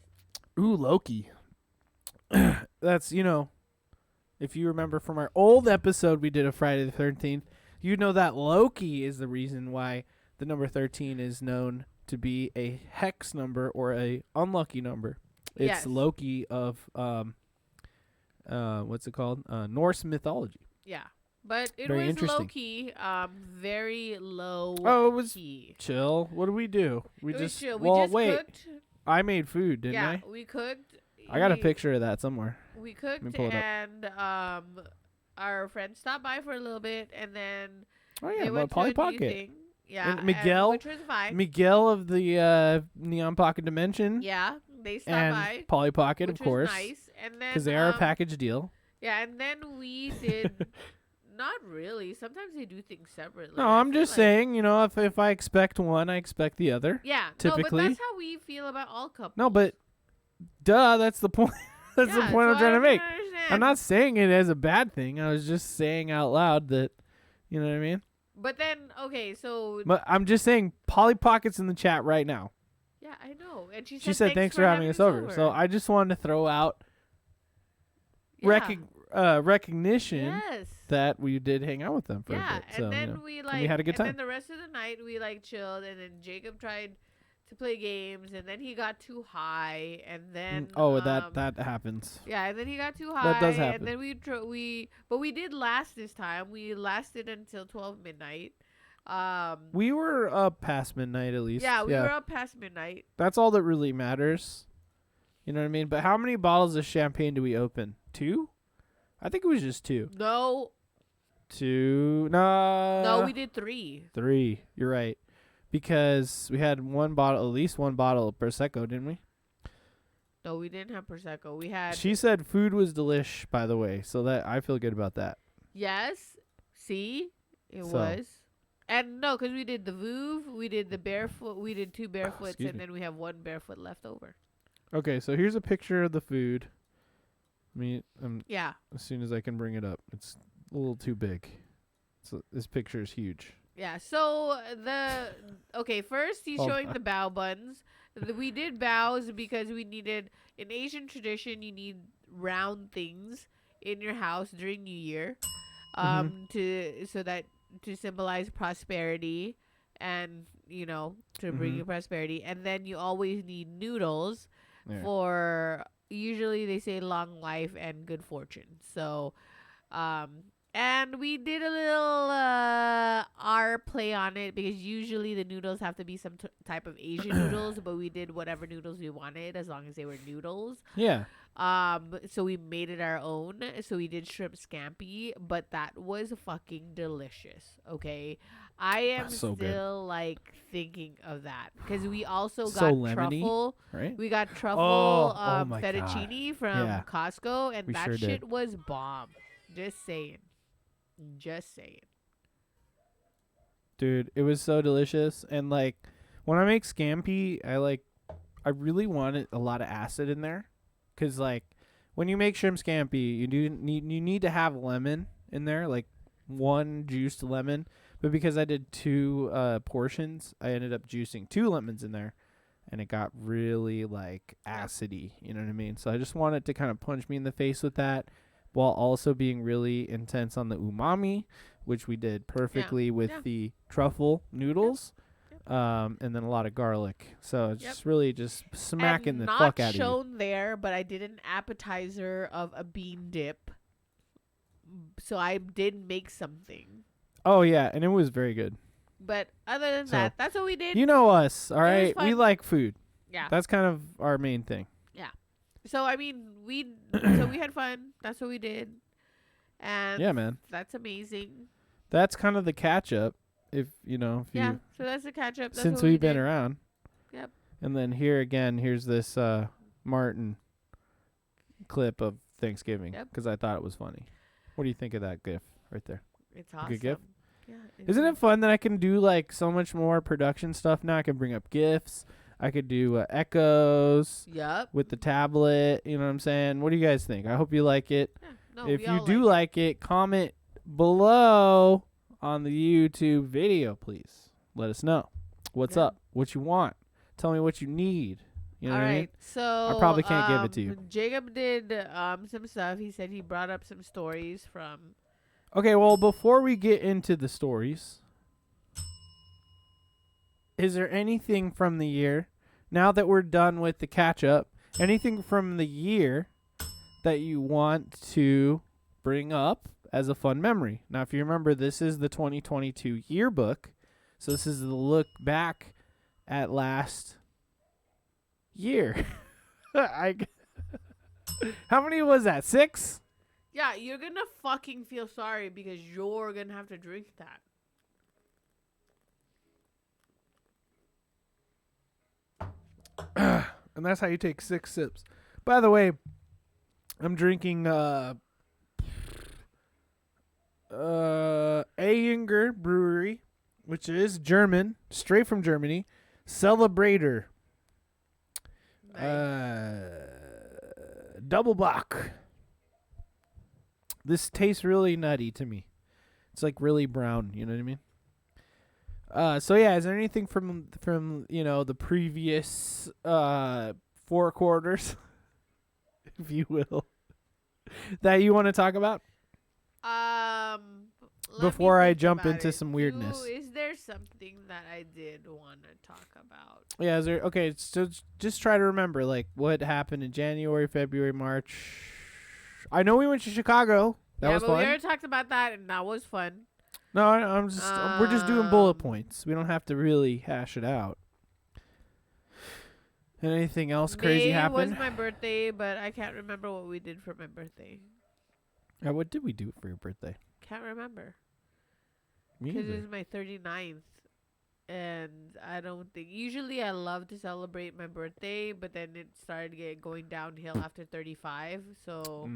C: Ooh, Loki. That's, if you remember from our old episode we did of Friday the 13th, you know that Loki is the reason why the number 13 is known to be a hex number or a unlucky number. It's
B: Yes.
C: Loki of what's it called? Norse mythology.
B: Yeah, but it
C: Very
B: was
C: interesting.
B: low key. Very low.
C: Oh, it was
B: key.
C: Chill. What do we do? We
B: It was
C: just
B: chill. We
C: well
B: just
C: wait.
B: cooked.
C: I made food, didn't
B: Yeah,
C: I?
B: we cooked.
C: I got a
B: We-
C: picture of that somewhere.
B: We cooked
C: me pull it up.
B: and our friend stopped by for a little bit and then
C: Oh
B: they
C: yeah,
B: went
C: Polly
B: to a new
C: Pocket.
B: thing. Yeah,
C: And Miguel-
B: which was fine.
C: Miguel of the Neon Pocket Dimension.
B: Yeah, they stopped
C: And
B: by,
C: Polly Pocket,
B: which
C: of course,
B: was nice. And then
C: because they are a package deal.
B: Yeah, and then we did. Not really. Sometimes they do things separately.
C: No,
B: I
C: I'm
B: feel
C: just
B: like-
C: saying, if I expect one, I expect the other.
B: Yeah,
C: typically-
B: No, but that's how we feel about all couples.
C: No, but duh, that's the point. That's the
B: Yeah,
C: point I'm
B: so
C: trying
B: I
C: to make.
B: don't understand.
C: I'm not saying it as a bad thing. I was just saying out loud that, you know what I mean?
B: But then, okay, so
C: But I'm just saying, Polly Pocket's in the chat right now.
B: yeah, I know. And
C: She said thanks for having us over. So I just wanted to throw out recognition
B: Yes.
C: that we did hang out with them for
B: Yeah,
C: a bit.
B: and
C: So,
B: then we
C: had a good time.
B: And then the rest of the night we chilled, and then Jacob tried to play games, and then he got too high, and then
C: that happens.
B: yeah, and then he got too high.
C: That does happen.
B: And then we did last this time. We lasted until 12 midnight.
C: We were up past midnight at least.
B: Yeah, we were up past midnight.
C: That's all that really matters. You know what I mean? But how many bottles of champagne do we open? 2? I think it was just 2.
B: No.
C: 2. No.
B: No, we did 3.
C: 3. You're right. Because we had at least one bottle of Prosecco, didn't we?
B: No, we didn't have Prosecco. We had...
C: She said food was delish, by the way. So that I feel good about that.
B: Yes. See? It
C: So.
B: was. And no, because we did the Vouv, we did the barefoot, we did 2 barefoots,
C: Excuse
B: and
C: me.
B: then we have 1 barefoot left over.
C: Okay, so here's a picture of the food.
B: Yeah.
C: As soon as I can bring it up. It's a little too big. So this picture is huge.
B: Yeah. So first he's
C: Hold
B: showing
C: on.
B: the bao buns. We did baos because we needed, in Asian tradition, you need round things in your house during New Year, to symbolize prosperity and, to bring you prosperity. And then you always need noodles
C: There.
B: for, usually they say long life and good fortune. So, and we did a little our play on it, because usually the noodles have to be some type of Asian noodles, but we did whatever noodles we wanted as long as they were noodles.
C: Yeah.
B: So we made it our own. So we did shrimp scampi, but that was fucking delicious. Okay, I am
C: So
B: still
C: good.
B: like thinking of that, because we also
C: So
B: got
C: lemony,
B: truffle.
C: right?
B: We got truffle
C: Oh my God.
B: fettuccine from
C: Yeah.
B: Costco, and
C: We
B: that
C: sure
B: shit
C: did.
B: was bomb. Just saying.
C: Dude, it was so delicious. And like when I make scampi, I really wanted a lot of acid in there, cuz like when you make shrimp scampi, you need to have lemon in there, like 1 juiced lemon. But because I did 2 portions, I ended up juicing 2 lemons in there, and it got really like acidy, you know what I mean? So I just wanted to kind of punch me in the face with that, while also being really intense on the umami, which we did perfectly with the truffle noodles, and then a lot of garlic. So it's just really just smacking the fuck out of you.
B: Not shown there, but I did an appetizer of a bean dip. So I did make something.
C: Oh yeah, and it was very good.
B: But other than
C: So,
B: that, that's what we did.
C: You know us, all right? We
B: fun.
C: like food.
B: Yeah.
C: That's kind of our main thing.
B: So I mean, we had fun. That's what we did. And
C: Yeah, man.
B: that's amazing.
C: That's kind of the catch up, if you
B: So that's the catch up. That's
C: since
B: what
C: we've been
B: did.
C: around.
B: Yep.
C: And then here's this Martin clip of Thanksgiving,
B: Yep.
C: because I thought it was funny. What do you think of that gif right there?
B: It's
C: A
B: awesome.
C: good gift?
B: Yeah.
C: Isn't it fun that I can do like so much more production stuff now? I can bring up GIFs. I could do echoes
B: Yep.
C: with the tablet. You know what I'm saying? What do you guys think? I hope you like it.
B: Yeah. No,
C: If
B: we
C: you
B: all
C: do like it, comment below on the YouTube video, please. Let us know. What's
B: Yeah.
C: up? What you want? Tell me what you need. You know
B: all
C: what I mean?
B: right. So
C: I probably can't give it to you.
B: Jacob did some stuff. He said he brought up some stories from.
C: Okay, well, before we get into the stories, is there anything from the year, now that we're done with the catch-up, anything from the year that you want to bring up as a fun memory? Now, if you remember, this is the 2022 yearbook, so this is the look back at last year. How many was that? 6?
B: Yeah, you're gonna fucking feel sorry because you're gonna have to drink that.
C: And that's how you take 6 sips. By the way, I'm drinking Ayinger Brewery, which is German, straight from Germany. Celebrator. Double Bock. This tastes really nutty to me. It's like really brown, you know what I mean? So yeah, is there anything from the previous 4 quarters, if you will, that you want to talk about?
B: Let
C: Before
B: me
C: I
B: think
C: jump
B: about
C: into
B: it.
C: some weirdness.
B: Is there something that I did want to talk about?
C: Yeah, is there? Okay, so just try to remember like what happened in January, February, March. I know we went to Chicago. That was
B: but
C: fun.
B: we already talked about that, and that was fun.
C: No, I'm just we're just doing bullet points. We don't have to really hash it out. And anything else crazy
B: May
C: happened?
B: was my birthday, but I can't remember what we did for my birthday.
C: What did we do for your birthday?
B: Can't remember.
C: Me
B: Because it
C: either.
B: was my 39th. And I don't think... Usually I love to celebrate my birthday, but then it started going downhill after 35. So...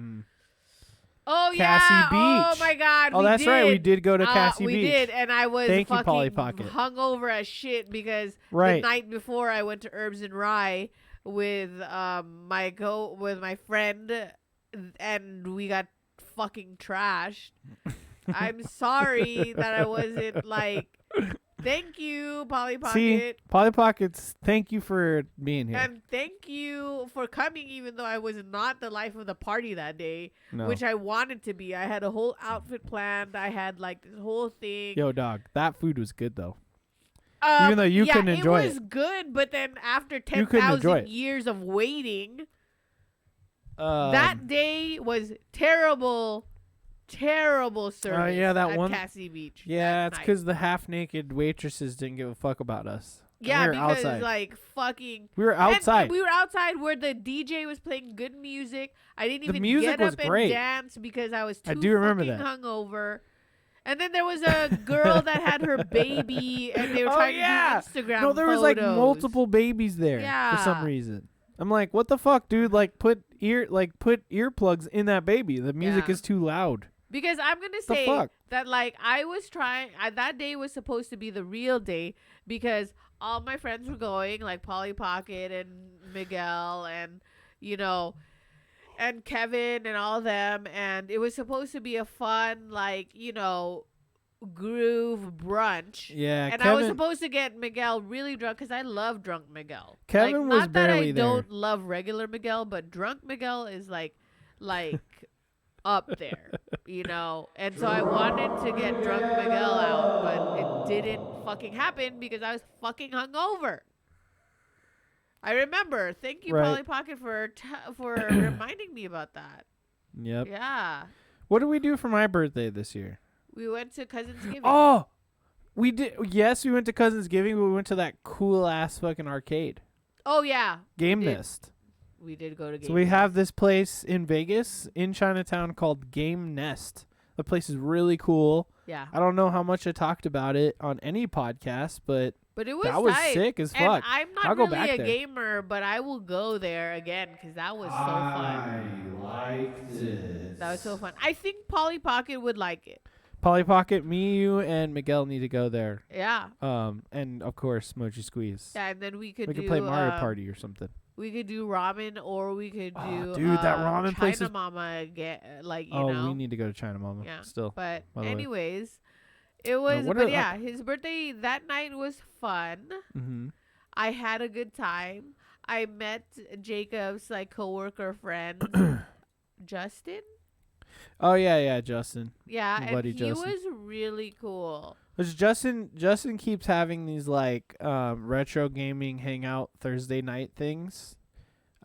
B: Oh,
C: Cassie
B: yeah. Oh,
C: Beach.
B: my God.
C: Oh, that's right. We did go to Cassie
B: we
C: Beach.
B: We did. And I was
C: Thank you, Polly
B: fucking
C: Pocket.
B: hungover as shit because
C: Right.
B: the night before I went to Herbs and Rye with my friend, and we got fucking trashed. I'm sorry that I wasn't like... Thank you, Polly Pocket.
C: See, Polly Pockets, thank you for being here.
B: And thank you for coming, even though I was not the life of the party that day, which I wanted to be. I had a whole outfit planned. I had like this whole thing.
C: Yo, dog, that food was good though. Even though you couldn't enjoy it.
B: It was good, but then after
C: You couldn't enjoy
B: 10,000
C: it.
B: years of waiting, that day was terrible. Terrible service at Cassie Beach.
C: Yeah, it's because the half-naked waitresses didn't give a fuck about us.
B: Yeah,
C: we were
B: because
C: outside.
B: like fucking...
C: We were outside.
B: And we were outside where the DJ was playing good music. I didn't
C: The
B: even
C: music
B: get
C: was
B: up
C: great.
B: and dance because I was too
C: I do remember
B: fucking
C: that.
B: hungover. And then there was a girl that had her baby, and they were trying to do Instagram
C: No, there was like multiple babies there for some
B: Yeah.
C: reason. I'm like, what the fuck, dude? Like, put earplugs in that baby. The music
B: Yeah.
C: is too loud.
B: Because I'm going to
C: The
B: say
C: fuck?
B: that, like, I was trying... that day was supposed to be the real day because all my friends were going, like Polly Pocket and Miguel and, you know, and Kevin and all of them. And it was supposed to be a fun, like, you know, groove brunch.
C: Yeah,
B: And
C: Kevin,
B: I was supposed to get Miguel really drunk because I love drunk Miguel.
C: Kevin
B: like,
C: was
B: not that
C: barely
B: I
C: there.
B: don't love regular Miguel, but drunk Miguel is like up there, you know. And so I wanted to get drunk Miguel out, but it didn't fucking happen because I was fucking hungover. I remember. Thank you,
C: Right.
B: Polly Pocket, for reminding me about that.
C: Yep.
B: Yeah.
C: What did we do for my birthday this year?
B: We went to Cousin's Giving.
C: Oh, we did. Yes, we went to Cousin's Giving, but we went to that cool ass fucking arcade.
B: Oh, yeah.
C: Game
B: did.
C: Nest.
B: We did go to Game
C: So we
B: Nest.
C: have this place in Vegas, in Chinatown, called Game Nest. The place is really cool.
B: Yeah.
C: I don't know how much I talked about it on any podcast, but
B: But it was
C: that was
B: tight.
C: sick as
B: And
C: fuck.
B: I'm not
C: I'll go
B: really
C: back
B: a
C: there.
B: gamer, but I will go there again because that was so fun.
D: like this.
B: That was so fun. I think Polly Pocket would like it.
C: Polly Pocket, me, you, and Miguel need to go there.
B: Yeah.
C: And of course, Mochi Squeeze.
B: Yeah, and then we could do
C: play Mario Party or something.
B: We could do ramen, or we could do
C: dude, that ramen
B: China
C: place is-
B: Mama. Like you
C: Oh,
B: know.
C: we need to go to China Mama.
B: Yeah.
C: Still.
B: But
C: by the way.
B: anyways, it was.
C: what
B: But
C: are-
B: yeah, his birthday that night was fun.
C: Mm-hmm.
B: I had a good time. I met Jacob's like coworker friend, Justin.
C: Oh yeah, Justin.
B: Yeah,
C: My
B: and
C: buddy
B: he
C: Justin.
B: was really cool.
C: Because Justin keeps having these like retro gaming hangout Thursday night things.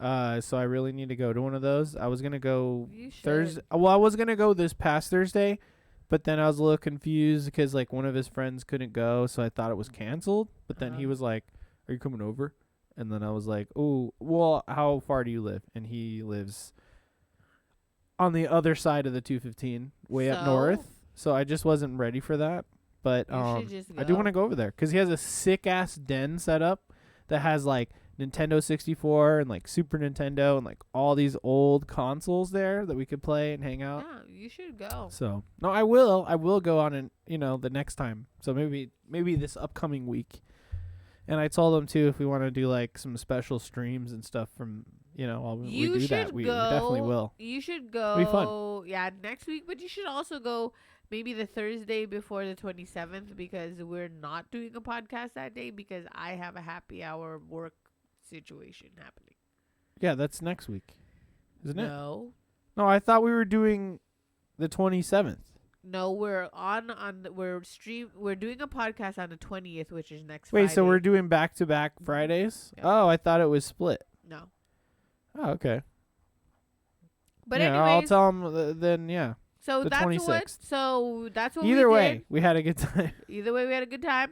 C: So I really need to go to one of those. I was gonna go
B: You should.
C: Thursday. Well, I was gonna go this past Thursday, but then I was a little confused because like one of his friends couldn't go, so I thought it was canceled. But then he was like, "Are you coming over?" And then I was like, "Oh, well, how far do you live?" And he lives on the other side of the 215, way up
B: So?
C: north. So I just wasn't ready for that. But
B: You should just
C: I do
B: go.
C: want to go over there because he has a sick ass den set up that has like Nintendo 64 and like Super Nintendo and like all these old consoles there that we could play and hang out.
B: Yeah, you should go.
C: So no, I will go on and the next time. So maybe this upcoming week. And I told him too if we want to do like some special streams and stuff from we
B: You
C: do
B: should
C: that.
B: go.
C: We definitely will.
B: You should go.
C: It'll be fun.
B: Yeah, next week. But you should also go maybe the Thursday before the 27th because we're not doing a podcast that day because I have a happy hour work situation happening.
C: Yeah, that's next week, isn't it?
B: No,
C: No, I thought we were doing the 27th.
B: no, we're we're doing a podcast on the 20th, which is next
C: Wait,
B: Friday.
C: so we're doing back-to-back Fridays?
B: Yeah.
C: Oh, I thought it was split.
B: No,
C: Oh, okay.
B: but
C: yeah, I'll
B: anyways,
C: tell him then. Yeah.
B: so
C: the
B: that's
C: 26th.
B: what. So that's what
C: Either
B: we
C: way,
B: did.
C: we had a good time.
B: Either way, we had a good time.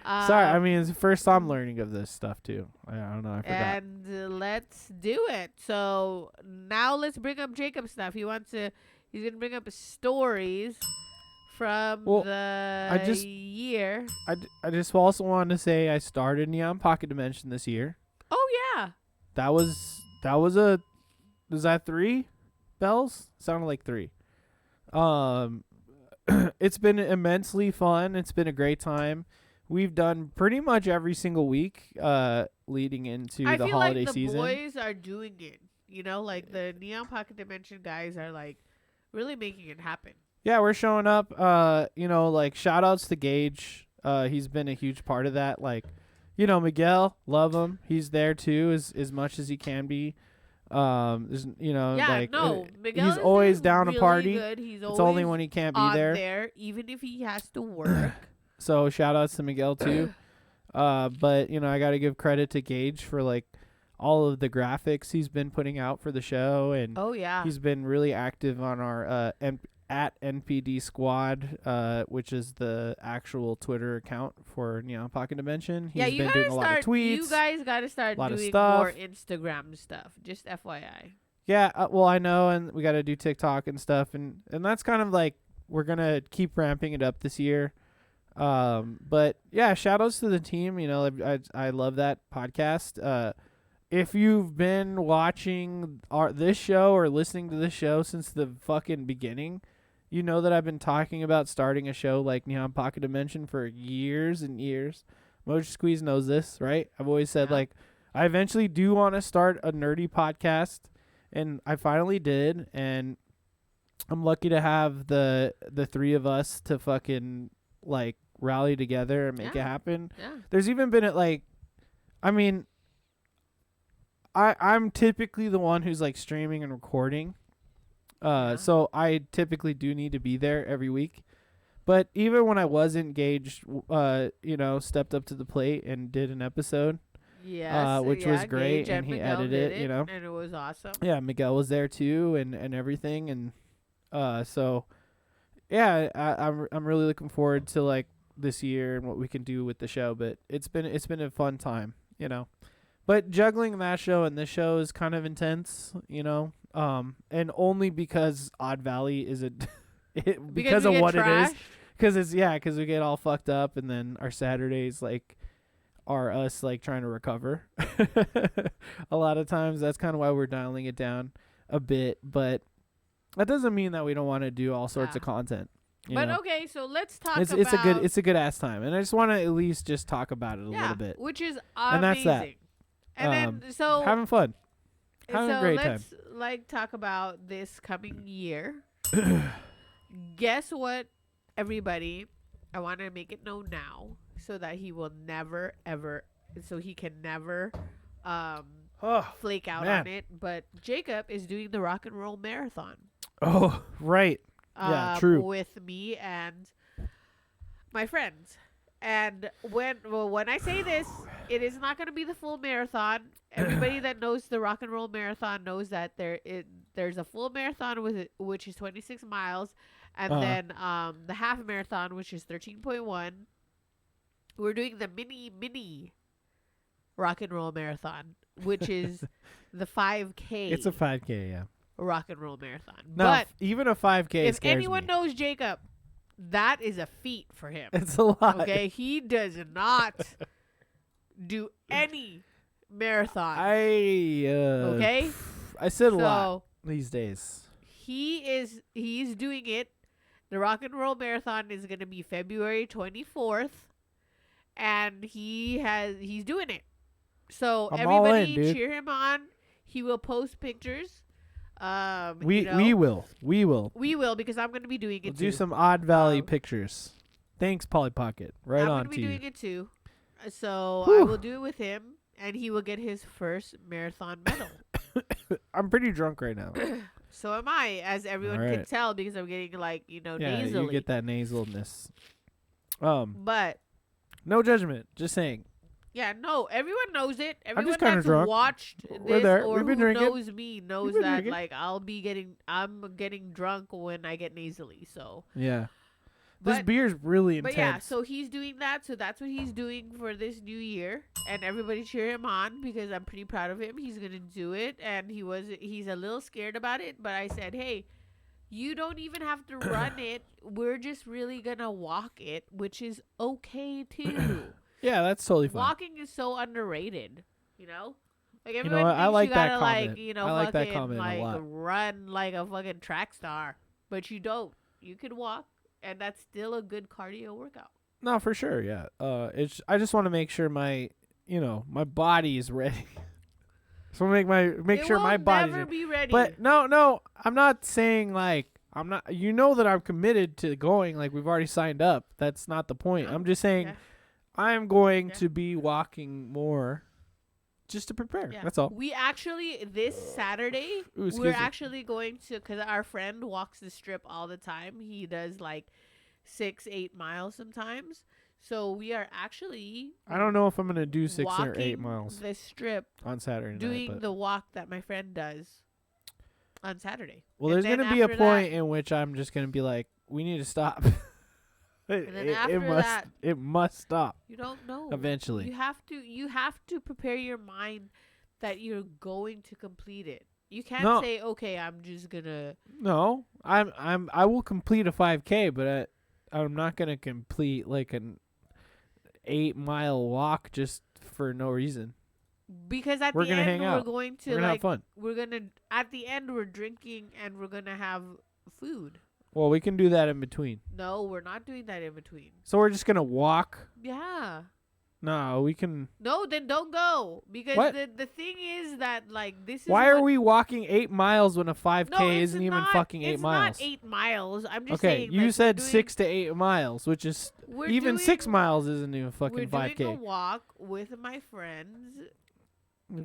C: Sorry, I mean it's the first time learning of this stuff too. I don't know. I forgot.
B: And let's do it. So now let's bring up Jacob's stuff. He wants to He's gonna bring up stories from the year.
C: I just also wanted to say I started Neon Pocket Dimension this year.
B: Oh yeah.
C: Was that 3 bells? Sounded like 3. It's been immensely fun. It's been a great time. We've done pretty much every single week leading into the holiday season.
B: I feel like the boys are doing it. You know, like the Neon Pocket Dimension guys are like really making it happen.
C: Yeah, we're showing up. Like shout outs to Gage. He's been a huge part of that. Like, Miguel, love him. He's there too, as much as he can be.
B: Miguel
C: he's always down
B: really
C: to party.
B: Good. He's
C: it's only when he can't be
B: there, even if he has to work.
C: So shout outs to Miguel too. But I got to give credit to Gage for like all of the graphics he's been putting out for the show, and he's been really active on our at NPD Squad, which is the actual Twitter account for Neon Pocket Dimension. He's been doing a lot of tweets.
B: You guys got to start doing more Instagram stuff. Just FYI.
C: Yeah, well, I know, and we got to do TikTok and stuff, and that's kind of like we're gonna keep ramping it up this year. But yeah, shout outs to the team. I love that podcast. If you've been watching this show or listening to this show since the fucking beginning, you know that I've been talking about starting a show like Neon Pocket Dimension for years and years. Mochi Squeeze knows this, right? I've always said I eventually do want to start a nerdy podcast, and I finally did, and I'm lucky to have the 3 of us to fucking like rally together and make it happen.
B: Yeah.
C: There's even been I'm typically the one who's like streaming and recording. So I typically do need to be there every week. But even when I was engaged, stepped up to the plate and did an episode.
B: Yes.
C: Which was great, and he
B: Miguel
C: edited it,
B: and it was awesome.
C: Yeah, Miguel was there too, and everything, and so yeah, I'm really looking forward to like this year and what we can do with the show. But it's been a fun time, But juggling that show and this show is kind of intense, and only because Odd Valley is because of what
B: trashed?
C: It is. Because we get all fucked up, and then our Saturdays like are us like trying to recover. A lot of times that's kind of why we're dialing it down a bit, but that doesn't mean that we don't want to do all sorts of content.
B: Okay, so let's talk
C: about it's a good ass time, and I just want to at least just talk about it a little bit,
B: which is amazing.
C: And that's that.
B: And then so
C: having fun, having a great time.
B: Let's talk about this coming year. Guess what, everybody? I want to make it known now so that he will never ever, so he can never flake out on it. But Jacob is doing the rock and roll marathon.
C: Oh, right. Yeah, true.
B: With me and my friends. And when I say this, it is not going to be the full marathon. Everybody that knows the rock and roll marathon knows that there's a full marathon which is 26 miles, and then the half marathon, which is 13.1. We're doing the mini rock and roll marathon, which is the 5K.
C: It's a 5K, yeah.
B: Rock and roll marathon.
C: No,
B: but
C: even a 5K
B: if
C: scares
B: anyone
C: me.
B: knows Jacob, that is a feat for him.
C: It's a lot.
B: Okay, he does not do any marathon.
C: Okay. I said a lot these days.
B: He's doing it. The rock and roll marathon is going to be February 24th, and he's doing it. So everybody cheer him on. He will post pictures.
C: We will
B: because I'm going to be doing it too.
C: Do some Odd Valley pictures. Thanks, Polly Pocket. Right on to you.
B: I'm going to be doing it too. So I will do it with him, and he will get his first marathon medal.
C: I'm pretty drunk right now.
B: So am I, as everyone can tell, because I'm getting nasally.
C: Yeah, you get that nasalness.
B: But
C: no judgment. Just saying.
B: Yeah, no, everyone knows it. Everyone
C: that's
B: drunk. Watched this or who knows me knows that
C: drinking.
B: like I'm getting drunk when I get nasally. So
C: yeah, this beer's really intense.
B: But yeah, so he's doing that. So that's what he's doing for this new year, and everybody cheer him on because I'm pretty proud of him. He's gonna do it, and he's a little scared about it, but I said, hey, You don't even have to run it. We're just really gonna walk it, which is okay too.
C: Yeah, that's totally fine.
B: Walking is so underrated, you know? Like
C: know
B: everyone
C: what?
B: thinks
C: I like
B: you
C: that
B: gotta
C: comment.
B: like, you know,
C: I like that
B: fucking
C: comment a
B: like
C: lot.
B: run like a fucking track star. But you don't. You can walk and that's still a good cardio workout.
C: No, for sure, yeah. I just want to make sure my body is ready. So make sure my body's
B: never
C: ready.
B: be ready.
C: But no, I'm not saying like I'm not. You know that I'm committed to going. Like we've already signed up. That's not the point. I'm just saying I'm going to be walking more, just to prepare.
B: Yeah.
C: That's all.
B: We actually this Saturday we're actually going to, because our friend walks the strip all the time. He does like 6-8 miles sometimes. So we are actually.
C: I don't know if I'm gonna do 6 or 8
B: walking
C: miles
B: the strip
C: on Saturday
B: doing
C: night.
B: the walk that my friend does on Saturday.
C: Well,
B: And
C: there's
B: then
C: gonna be a
B: after
C: point
B: that-
C: in which I'm just gonna be like, we need to stop.
B: And then after that,
C: it must stop
B: you don't know.
C: eventually.
B: You have to prepare your mind that you're going to complete it. You can't
C: No.
B: say, okay, I'm just gonna.
C: No, I will complete a 5K, but I'm not gonna complete like an 8-mile walk just for no reason.
B: Because at
C: We're
B: the
C: gonna
B: end
C: hang
B: we're
C: out.
B: going to
C: We're gonna have
B: like
C: fun.
B: we're gonna at the end we're drinking and we're gonna have food.
C: Well, we can do that in between.
B: No, we're not doing that in between.
C: So we're just gonna walk.
B: Yeah.
C: No, we can.
B: No, then don't go, because
C: What?
B: the thing is that like this is
C: Why are
B: what-
C: we walking 8 miles when a 5K
B: No, it's
C: isn't even
B: not-
C: fucking 8
B: it's
C: miles?
B: not 8 miles. I'm just
C: Okay,
B: saying.
C: you
B: like, we're
C: said
B: doing-
C: 6 to 8 miles, which is
B: we're
C: even
B: doing-
C: 6 miles isn't even fucking
B: We're
C: 5K.
B: doing a walk with my friends.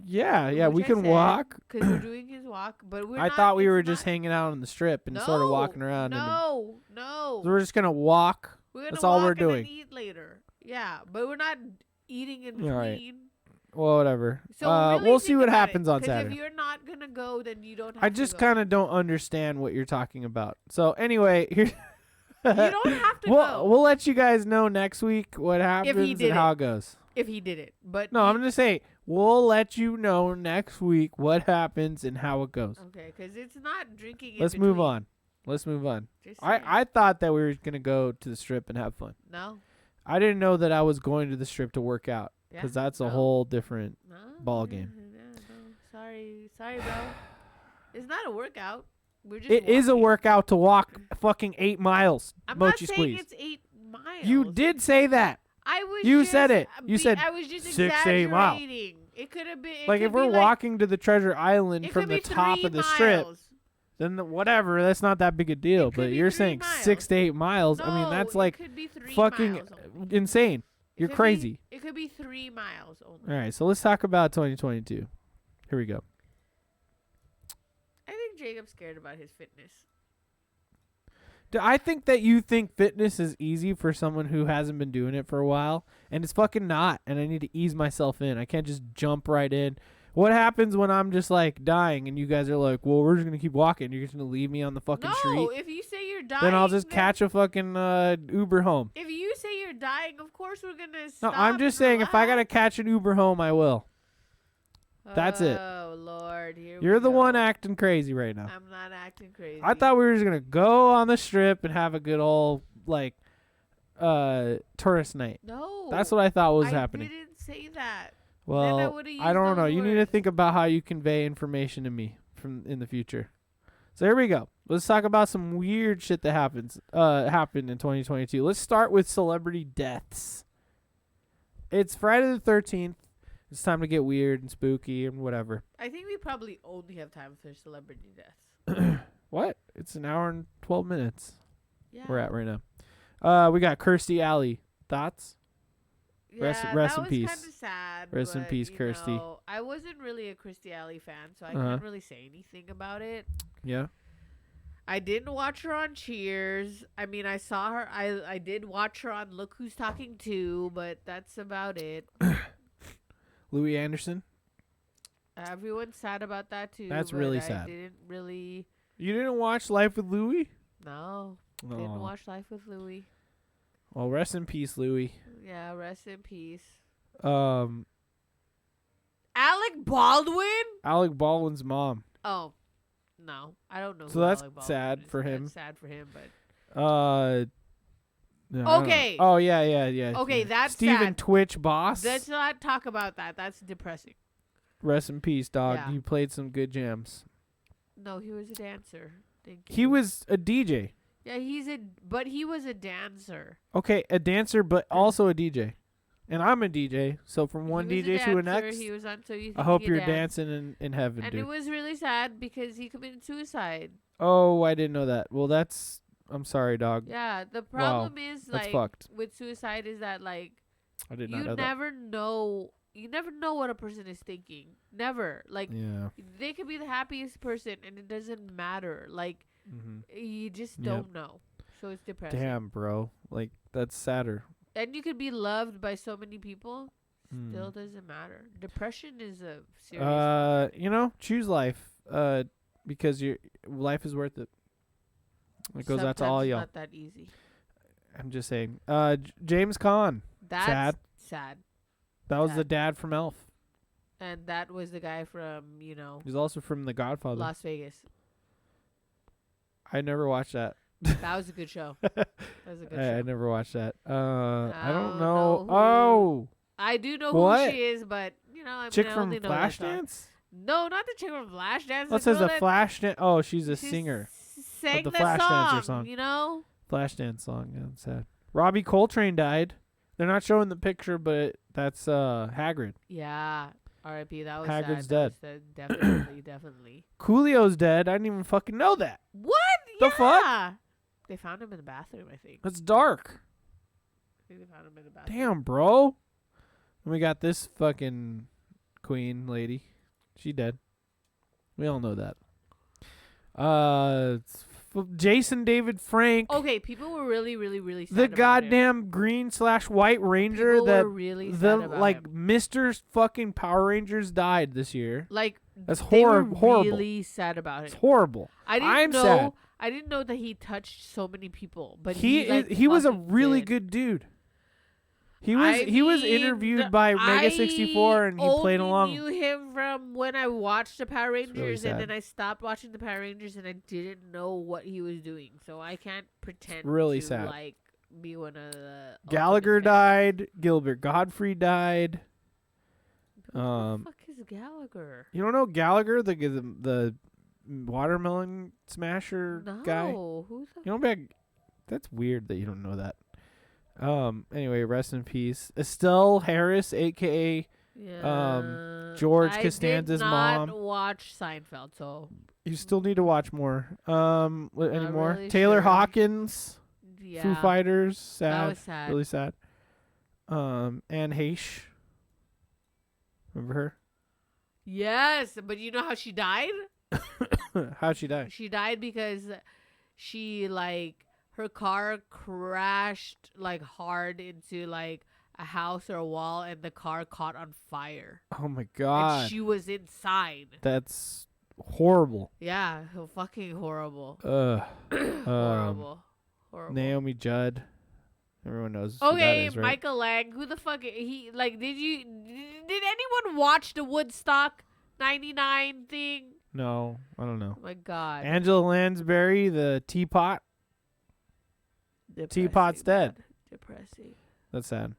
C: Yeah, we
B: which I
C: can
B: said,
C: walk.
B: because we're doing his walk, but we're.
C: I
B: not,
C: thought we
B: it's
C: were just
B: not-
C: hanging out on the strip and sort of walking around.
B: No,
C: So we're just gonna walk.
B: We're gonna
C: That's all
B: walk
C: we're
B: and
C: doing.
B: then eat later. Yeah, but we're not eating in between.
C: All right. Well, whatever.
B: So really
C: we'll see
B: think
C: what
B: about
C: happens
B: it,
C: on
B: 'cause
C: Saturday.
B: If you're not gonna go, then you don't have
C: I
B: to
C: just
B: go.
C: kind of don't understand what you're talking about. So anyway, here.
B: You don't have to
C: we'll,
B: go
C: We'll let you guys know next week what happens
B: did
C: and how
B: it.
C: it goes.
B: if he did it. But
C: No, I'm just saying we'll let you know next week what happens and how it goes.
B: okay, because it's not drinking.
C: Let's
B: in
C: move
B: between.
C: on. Let's move on.
B: Just saying.
C: I thought that we were gonna go to the strip and have fun.
B: No.
C: I didn't know that I was going to the strip to work out
B: Yeah.
C: because that's a
B: no.
C: whole different.
B: No,
C: ball
B: yeah,
C: game.
B: yeah, no. Sorry, bro. It's not a workout. We're just.
C: It is a
B: walking.
C: workout to walk fucking 8 miles.
B: I'm
C: Mochi
B: not saying
C: Squeeze.
B: it's 8 miles.
C: You did say that.
B: I was.
C: You
B: just,
C: said it. You said
B: I was just
C: 6 to 8 miles.
B: exaggerating. It could have been.
C: Like if we're walking to the treasure island
B: it
C: from
B: could
C: the
B: be
C: top
B: 3
C: of the strip,
B: miles.
C: then whatever. That's not that big a deal.
B: It could
C: But
B: be
C: you're
B: 3
C: saying
B: miles.
C: 6 to 8 miles.
B: No,
C: I mean, that's
B: it
C: like
B: could be 3
C: fucking
B: miles only.
C: insane.
B: It
C: You're
B: could be-
C: crazy.
B: It could be 3 miles only.
C: All right, so let's talk about 2022. Here we go.
B: I think Jacob's scared about his fitness.
C: I think that you think fitness is easy for someone who hasn't been doing it for a while, and it's fucking not, and I need to ease myself in. I can't just jump right in. What happens when I'm just like dying and you guys are like, well, we're just going to keep walking. You're just going to leave me on the fucking
B: No,
C: street?
B: if you say you're dying,
C: Then I'll just
B: then-
C: catch a fucking Uber home.
B: If you say you're dying, of course we're gonna
C: No,
B: stop.
C: I'm just
B: and
C: saying if I got to
B: relax.
C: catch an Uber home, I will. That's it.
B: Oh Lord, here
C: You're
B: we
C: the
B: go.
C: one acting crazy right now.
B: I'm not acting crazy.
C: I thought we were just going to go on the strip and have a good old, like, tourist night.
B: No.
C: That's what I thought was
B: I
C: happening.
B: didn't say that.
C: Well,
B: would've
C: I
B: used
C: don't know.
B: those
C: You need to
B: words.
C: think about how you convey information to me from in the future. So here we go. Let's talk about some weird shit that happened in 2022. Let's start with celebrity deaths. It's Friday the 13th. It's time to get weird and spooky and whatever.
B: I think we probably only have time for celebrity deaths.
C: What? It's an hour and 12 minutes
B: Yeah.
C: we're at right now. We got Kirstie Alley. Thoughts?
B: Yeah,
C: Rest
B: that
C: in
B: was
C: peace.
B: kind of sad.
C: Rest in
B: but,
C: peace,
B: you
C: Kirstie.
B: know, I wasn't really a Kirstie Alley fan, so I
C: Uh-huh.
B: can't really say anything about it.
C: Yeah.
B: I didn't watch her on Cheers. I mean, I saw her. I did watch her on Look Who's Talking To, but that's about it.
C: Louis Anderson.
B: Everyone's sad about that too.
C: That's
B: but
C: really
B: I
C: sad.
B: didn't really.
C: You didn't watch Life with Louis?
B: No, didn't
C: Aw.
B: watch Life with Louis.
C: Well, rest in peace, Louis.
B: Yeah, rest in peace.
C: Alec
B: Alec Baldwin.
C: Baldwin's mom.
B: Oh, No, I don't know.
C: So
B: who
C: that's
B: Alec Baldwin
C: sad
B: is.
C: for him.
B: That's sad for him, but
C: No, I don't
B: Okay.
C: know. Oh yeah.
B: Okay,
C: yeah.
B: that's
C: Steven
B: sad.
C: Twitch boss.
B: Let's not talk about that. That's depressing.
C: Rest in peace, dog.
B: Yeah.
C: You played some good jams.
B: No, he was a dancer. Thank you.
C: He was a DJ.
B: Yeah, but he was a dancer.
C: Okay, a dancer, but also a DJ. And I'm a DJ, so from one
B: He was a
C: DJ to the
B: dancer,
C: next,
B: he was on So You
C: I
B: Think
C: hope
B: You
C: you're
B: Dance.
C: dancing in heaven,
B: And
C: dude.
B: it was really sad because he committed suicide.
C: Oh, I didn't know that. Well, I'm sorry, dog.
B: Yeah, the problem is
C: that's
B: like
C: fucked.
B: with suicide is that like
C: I did not
B: you
C: know
B: never know. You never know what a person is thinking. Never. Like
C: that. Yeah.
B: they could be the happiest person and it doesn't matter. Like you just
C: Yep.
B: don't know. So it's depressing.
C: Damn, bro. Like that's sadder.
B: And you could be loved by so many people.
C: Mm.
B: Still doesn't matter. Depression is a serious.
C: Choose life. Because your life is worth it. It goes out to all
B: Sometimes
C: y'all.
B: Not that easy.
C: I'm just saying. James Caan.
B: That's sad.
C: That was
B: sad.
C: the dad from Elf.
B: And that was the guy from
C: He's also from The Godfather.
B: Las Vegas.
C: I never watched that.
B: That was a good show. That was a good
C: I
B: show.
C: never watched that. I don't
B: don't
C: know.
B: know I do know
C: What?
B: who she is, but
C: Chick
B: I
C: from
B: only know that song.
C: Flashdance?
B: No, not the chick from Flashdance.
C: What
B: the
C: says
B: girl
C: a
B: that
C: Flashdance? Oh, she's a
B: she
C: singer.
B: Sang
C: the
B: the
C: Flashdance
B: song,
C: song. Flashdance song. Yeah, it's sad. Robbie Coltrane died. They're not showing the picture, but that's Hagrid.
B: Yeah. R.I.P. That was
C: Hagrid's
B: sad. That was sad. Definitely, definitely.
C: Coolio's dead. I didn't even fucking know that.
B: What?
C: The fuck?
B: Yeah. They found him in the bathroom, I think.
C: It's dark.
B: I think they found him in the bathroom.
C: Damn, bro. And we got this fucking queen lady. She dead. We all know that. Jason David Frank.
B: Okay, people were really, really, really sad
C: The
B: about him.
C: goddamn green/white ranger
B: People
C: that
B: were really sad
C: the
B: about
C: like
B: him.
C: Mr. fucking Power Rangers died this year.
B: Like
C: That's
B: they were
C: horrible.
B: really sad about
C: It's
B: him.
C: horrible.
B: I didn't
C: I'm
B: know.
C: sad.
B: I didn't know that he touched so many people, but
C: He was a
B: fucking
C: really
B: did.
C: good dude. He was interviewed by Mega 64 and he played along.
B: I knew him from when I watched the Power
C: really
B: Rangers,
C: sad.
B: and then I stopped watching the Power Rangers, and I didn't know what he was doing, so I can't pretend
C: really
B: to
C: sad.
B: like be one of the
C: Gallagher
B: ultimate fans.
C: died. Gilbert Godfrey died.
B: Who the fuck is Gallagher?
C: You don't know Gallagher, the watermelon smasher
B: No,
C: guy?
B: who the?
C: You know that's weird that you don't know that. Anyway, rest in peace. Estelle Harris, aka
B: Yeah.
C: George
B: I
C: Costanza's
B: did not
C: mom.
B: watch Seinfeld, so
C: You still need to watch more. Any
B: Not
C: more?
B: really
C: Taylor
B: sure.
C: Hawkins,
B: yeah.
C: Foo Fighters, sad.
B: That was sad.
C: Really sad. Anne Heche. Remember her?
B: Yes, but you know how she died?
C: How'd she die?
B: She died because she her car crashed hard into a house or a wall, and the car caught on fire.
C: Oh my god.
B: And she was inside.
C: That's horrible.
B: Yeah, fucking horrible.
C: Horrible.
B: Horrible.
C: Naomi Judd. Everyone knows who that
B: Okay,
C: is, right?
B: Michael Lang. Who the fuck? Did anyone watch the Woodstock '99 thing?
C: No, I don't know.
B: Oh my god.
C: Angela Lansbury, the teapot.
B: Depressing,
C: Teapot's dead.
B: man. Depressing.
C: That's sad.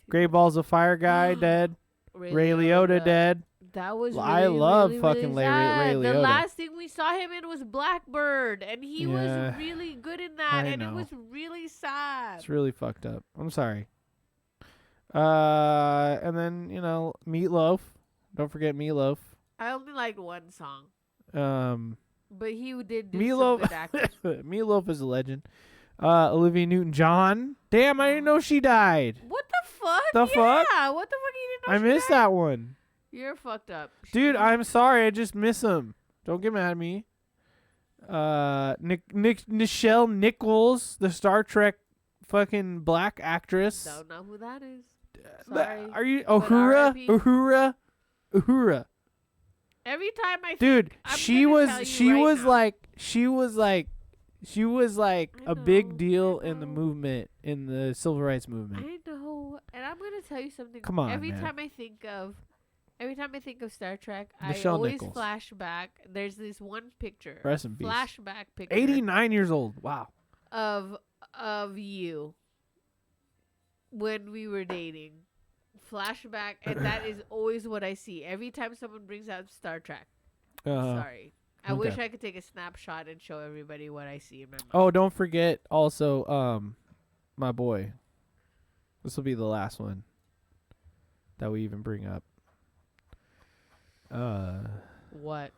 C: Great Balls of Fire guy dead. Ray Liotta dead.
B: That was really,
C: I love
B: really,
C: fucking
B: really
C: Ray
B: sad. The
C: Liotta.
B: last thing we saw him in was Blackbird, and he
C: Yeah,
B: was really good in that,
C: I
B: and
C: know.
B: it was really sad.
C: It's really fucked up. I'm sorry. And then Meatloaf. Don't forget Meatloaf.
B: I only liked one song,
C: Um,
B: but he did do
C: Meatloaf.
B: some good acting.
C: Meatloaf is a legend. Olivia Newton-John. Damn, I didn't know she died.
B: What the fuck?
C: The fuck?
B: Yeah, what the fuck? You didn't know
C: I
B: she
C: missed
B: died?
C: that one.
B: You're fucked up,
C: Dude, I'm sorry. I just miss him. Don't get mad at me. Nichelle Nichols, the Star Trek fucking black actress.
B: Don't know who that is. Sorry.
C: Are you
B: but
C: Uhura?
B: RIP.
C: Uhura.
B: Every time I
C: Dude,
B: think, I'm
C: she
B: gonna
C: was
B: tell you
C: she
B: right
C: was
B: now.
C: like
B: I
C: a big
B: know,
C: deal
B: I
C: in the
B: know.
C: movement, in the civil rights movement.
B: I know, and I'm gonna tell you something.
C: Come on,
B: Every
C: man.
B: time I think of Every time I think of Star Trek,
C: Michelle
B: I always
C: Nichols.
B: flash back. There's this one picture,
C: Rest in peace.
B: flashback picture
C: 89 years old. Wow.
B: of you when we were dating. Flashback, and that is always what I see every time someone brings up Star Trek. Sorry. I
C: okay.
B: wish I could take a snapshot and show everybody what I see in my mind.
C: Oh, don't forget also, my boy. This will be the last one that we even bring up.
B: What?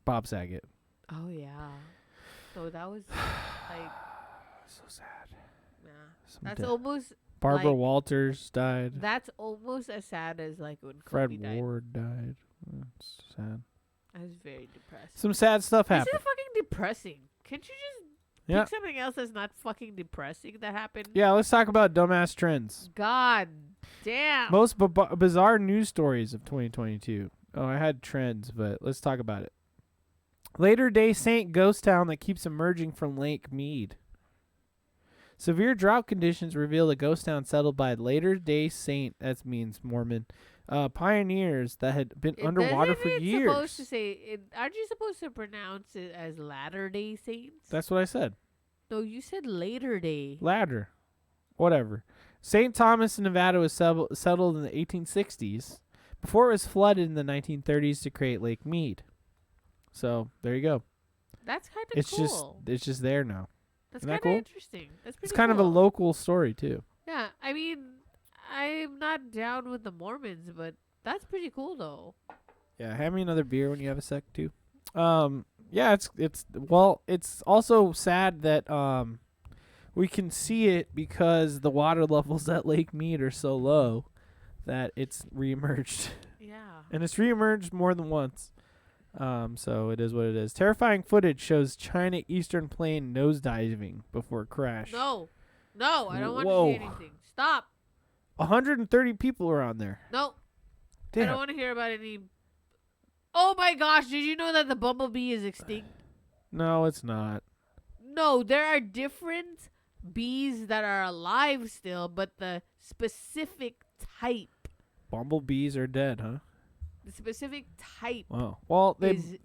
C: Bob Saget.
B: Oh, yeah. So that was like,
C: So sad.
B: yeah.
C: Some
B: That's
C: death.
B: almost,
C: Barbara
B: like-
C: Walters died.
B: that's almost as sad as like when
C: Fred
B: Kobe died.
C: Ward died. It's sad.
B: I was very depressed.
C: Some sad stuff
B: This
C: happened.
B: is fucking depressing. Can't you just
C: Yeah.
B: pick something else that's not fucking depressing that happened?
C: Yeah, let's talk about dumbass trends.
B: God damn.
C: Most bizarre news stories of 2022. Oh, I had trends, but let's talk about it. Later Day Saint ghost town that keeps emerging from Lake Mead. Severe drought conditions reveal a ghost town settled by Later Day Saint, that means Mormon, pioneers that had been underwater for years.
B: Supposed to say, aren't you supposed to pronounce it as Latter-day Saints?
C: That's what I said.
B: No, you said Later Day.
C: Ladder. Whatever. St. Thomas in Nevada was settled in the 1860s before it was flooded in the 1930s to create Lake Mead. So, there you go.
B: That's kind of
C: It's
B: cool.
C: just there now.
B: That's
C: isn't
B: kind
C: that
B: of
C: cool?
B: interesting. That's pretty
C: It's kind of a
B: cool.
C: local story too.
B: Yeah, I mean, I'm not down with the Mormons, but that's pretty cool though.
C: Yeah, hand me another beer when you have a sec too. Yeah, it's also sad that we can see it because the water levels at Lake Mead are so low that it's reemerged.
B: Yeah.
C: And it's reemerged more than once. So it is what it is. Terrifying footage shows China Eastern Plane nosediving before crash.
B: No, I don't want
C: Whoa.
B: to see anything. Stop.
C: 130 people are on there.
B: No,
C: Damn.
B: I don't want to hear about any. Oh my gosh! Did you know that the bumblebee is extinct?
C: No, it's not.
B: No, there are different bees that are alive still, but the specific type,
C: Bumblebees are dead, huh?
B: the specific type
C: Wow. Well,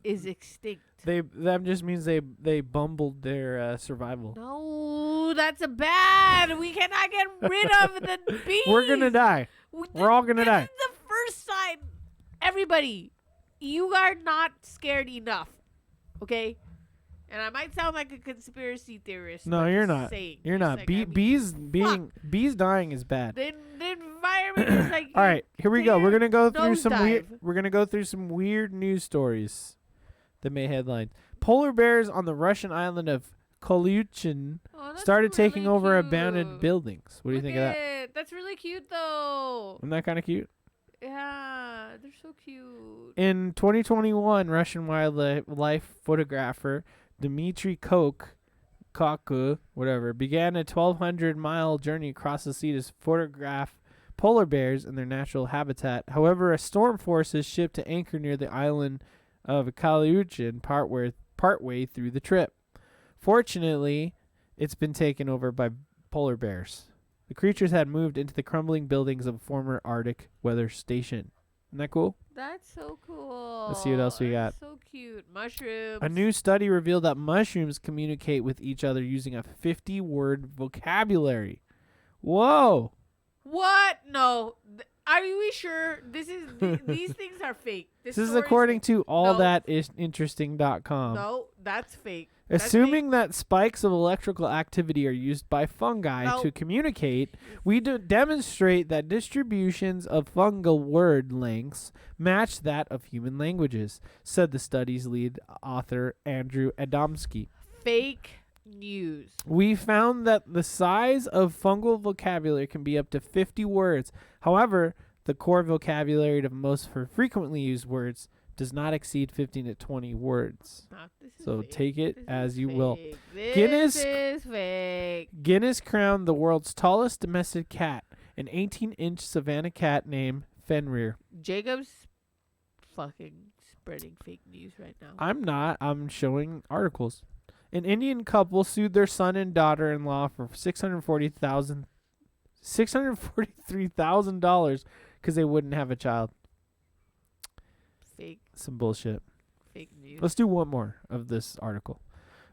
B: is extinct.
C: that just means they bumbled their survival.
B: No, that's a bad. We cannot get rid of the bees.
C: We're gonna die. We're all gonna die.
B: This is the first sign. Everybody, you are not scared enough, okay? And I might sound like a conspiracy theorist.
C: No,
B: but
C: you're
B: just
C: not.
B: saying.
C: You're
B: Just
C: not.
B: like, I mean,
C: Bees dying is bad.
B: the environment is like.
C: All right, here we go. We're gonna go through some weird.
B: nosedive.
C: We're gonna go through some weird news stories that made headlines. Polar bears on the Russian island of Kolyuchin
B: Oh, that's
C: started taking
B: really
C: over
B: cute.
C: abandoned buildings. What do you think of that?
B: that? That's really cute, though.
C: Isn't that kind of cute?
B: Yeah, they're so cute.
C: In 2021, Russian wildlife photographer Dmitry Koku, whatever, began a 1,200-mile journey across the sea to photograph polar bears in their natural habitat. However, a storm force is shipped to anchor near the island of Kalyuchin partway through the trip. Fortunately, it's been taken over by polar bears. The creatures had moved into the crumbling buildings of a former Arctic weather station. Isn't that cool?
B: That's so cool.
C: Let's see what else we
B: That's so cute. Mushrooms.
C: A new study revealed that mushrooms communicate with each other using a 50-word vocabulary. Whoa!
B: What? No. Are we sure these things are fake?
C: This is according to
B: No.
C: allthatisInteresting.com.
B: No, that's fake. That's
C: Assuming that spikes of electrical activity are used by fungi
B: No.
C: to communicate, we demonstrate that distributions of fungal word lengths match that of human languages, said the study's lead author, Andrew Adamski.
B: fake news.
C: We found that the size of fungal vocabulary can be up to 50 words. However, the core vocabulary of most frequently used words does not exceed 15 to 20 words.
B: No, this is
C: So
B: fake.
C: take it
B: This
C: as
B: is
C: you will.
B: fake. This
C: Guinness-
B: is fake.
C: Guinness crowned the world's tallest domestic cat, an 18-inch Savannah cat named Fenrir.
B: Jacob's fucking spreading fake news right now.
C: I'm not. I'm showing articles. An Indian couple sued their son and daughter-in-law for $643,000 because they wouldn't have a child. Some bullshit.
B: Fake news.
C: Let's do one more of this article.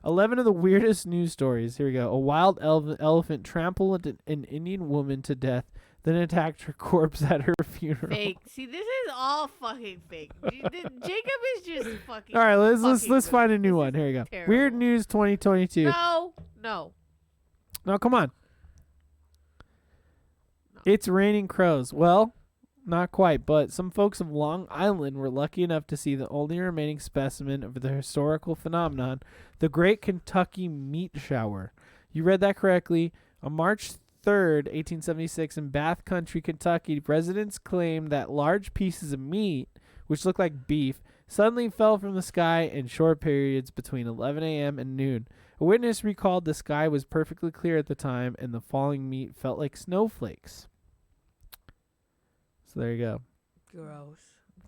C: 11 of the weirdest news stories. Here we go. A wild elephant trampled an Indian woman to death, then attacked her corpse at her funeral.
B: Fake. See, this is all fucking fake. Jacob is just fucking.
C: All right, let's
B: fucking
C: find a
B: with
C: new
B: this
C: one.
B: is
C: Here we go.
B: terrible.
C: Weird news 2022.
B: No.
C: No, come on.
B: No.
C: It's raining crows. Well, not quite, but some folks of Long Island were lucky enough to see the only remaining specimen of the historical phenomenon, the Great Kentucky Meat Shower. You read that correctly. On March 3rd, 1876, in Bath Country, Kentucky, residents claimed that large pieces of meat, which looked like beef, suddenly fell from the sky in short periods between 11 a.m. and noon. A witness recalled the sky was perfectly clear at the time, and the falling meat felt like snowflakes. So there you go.
B: Gross.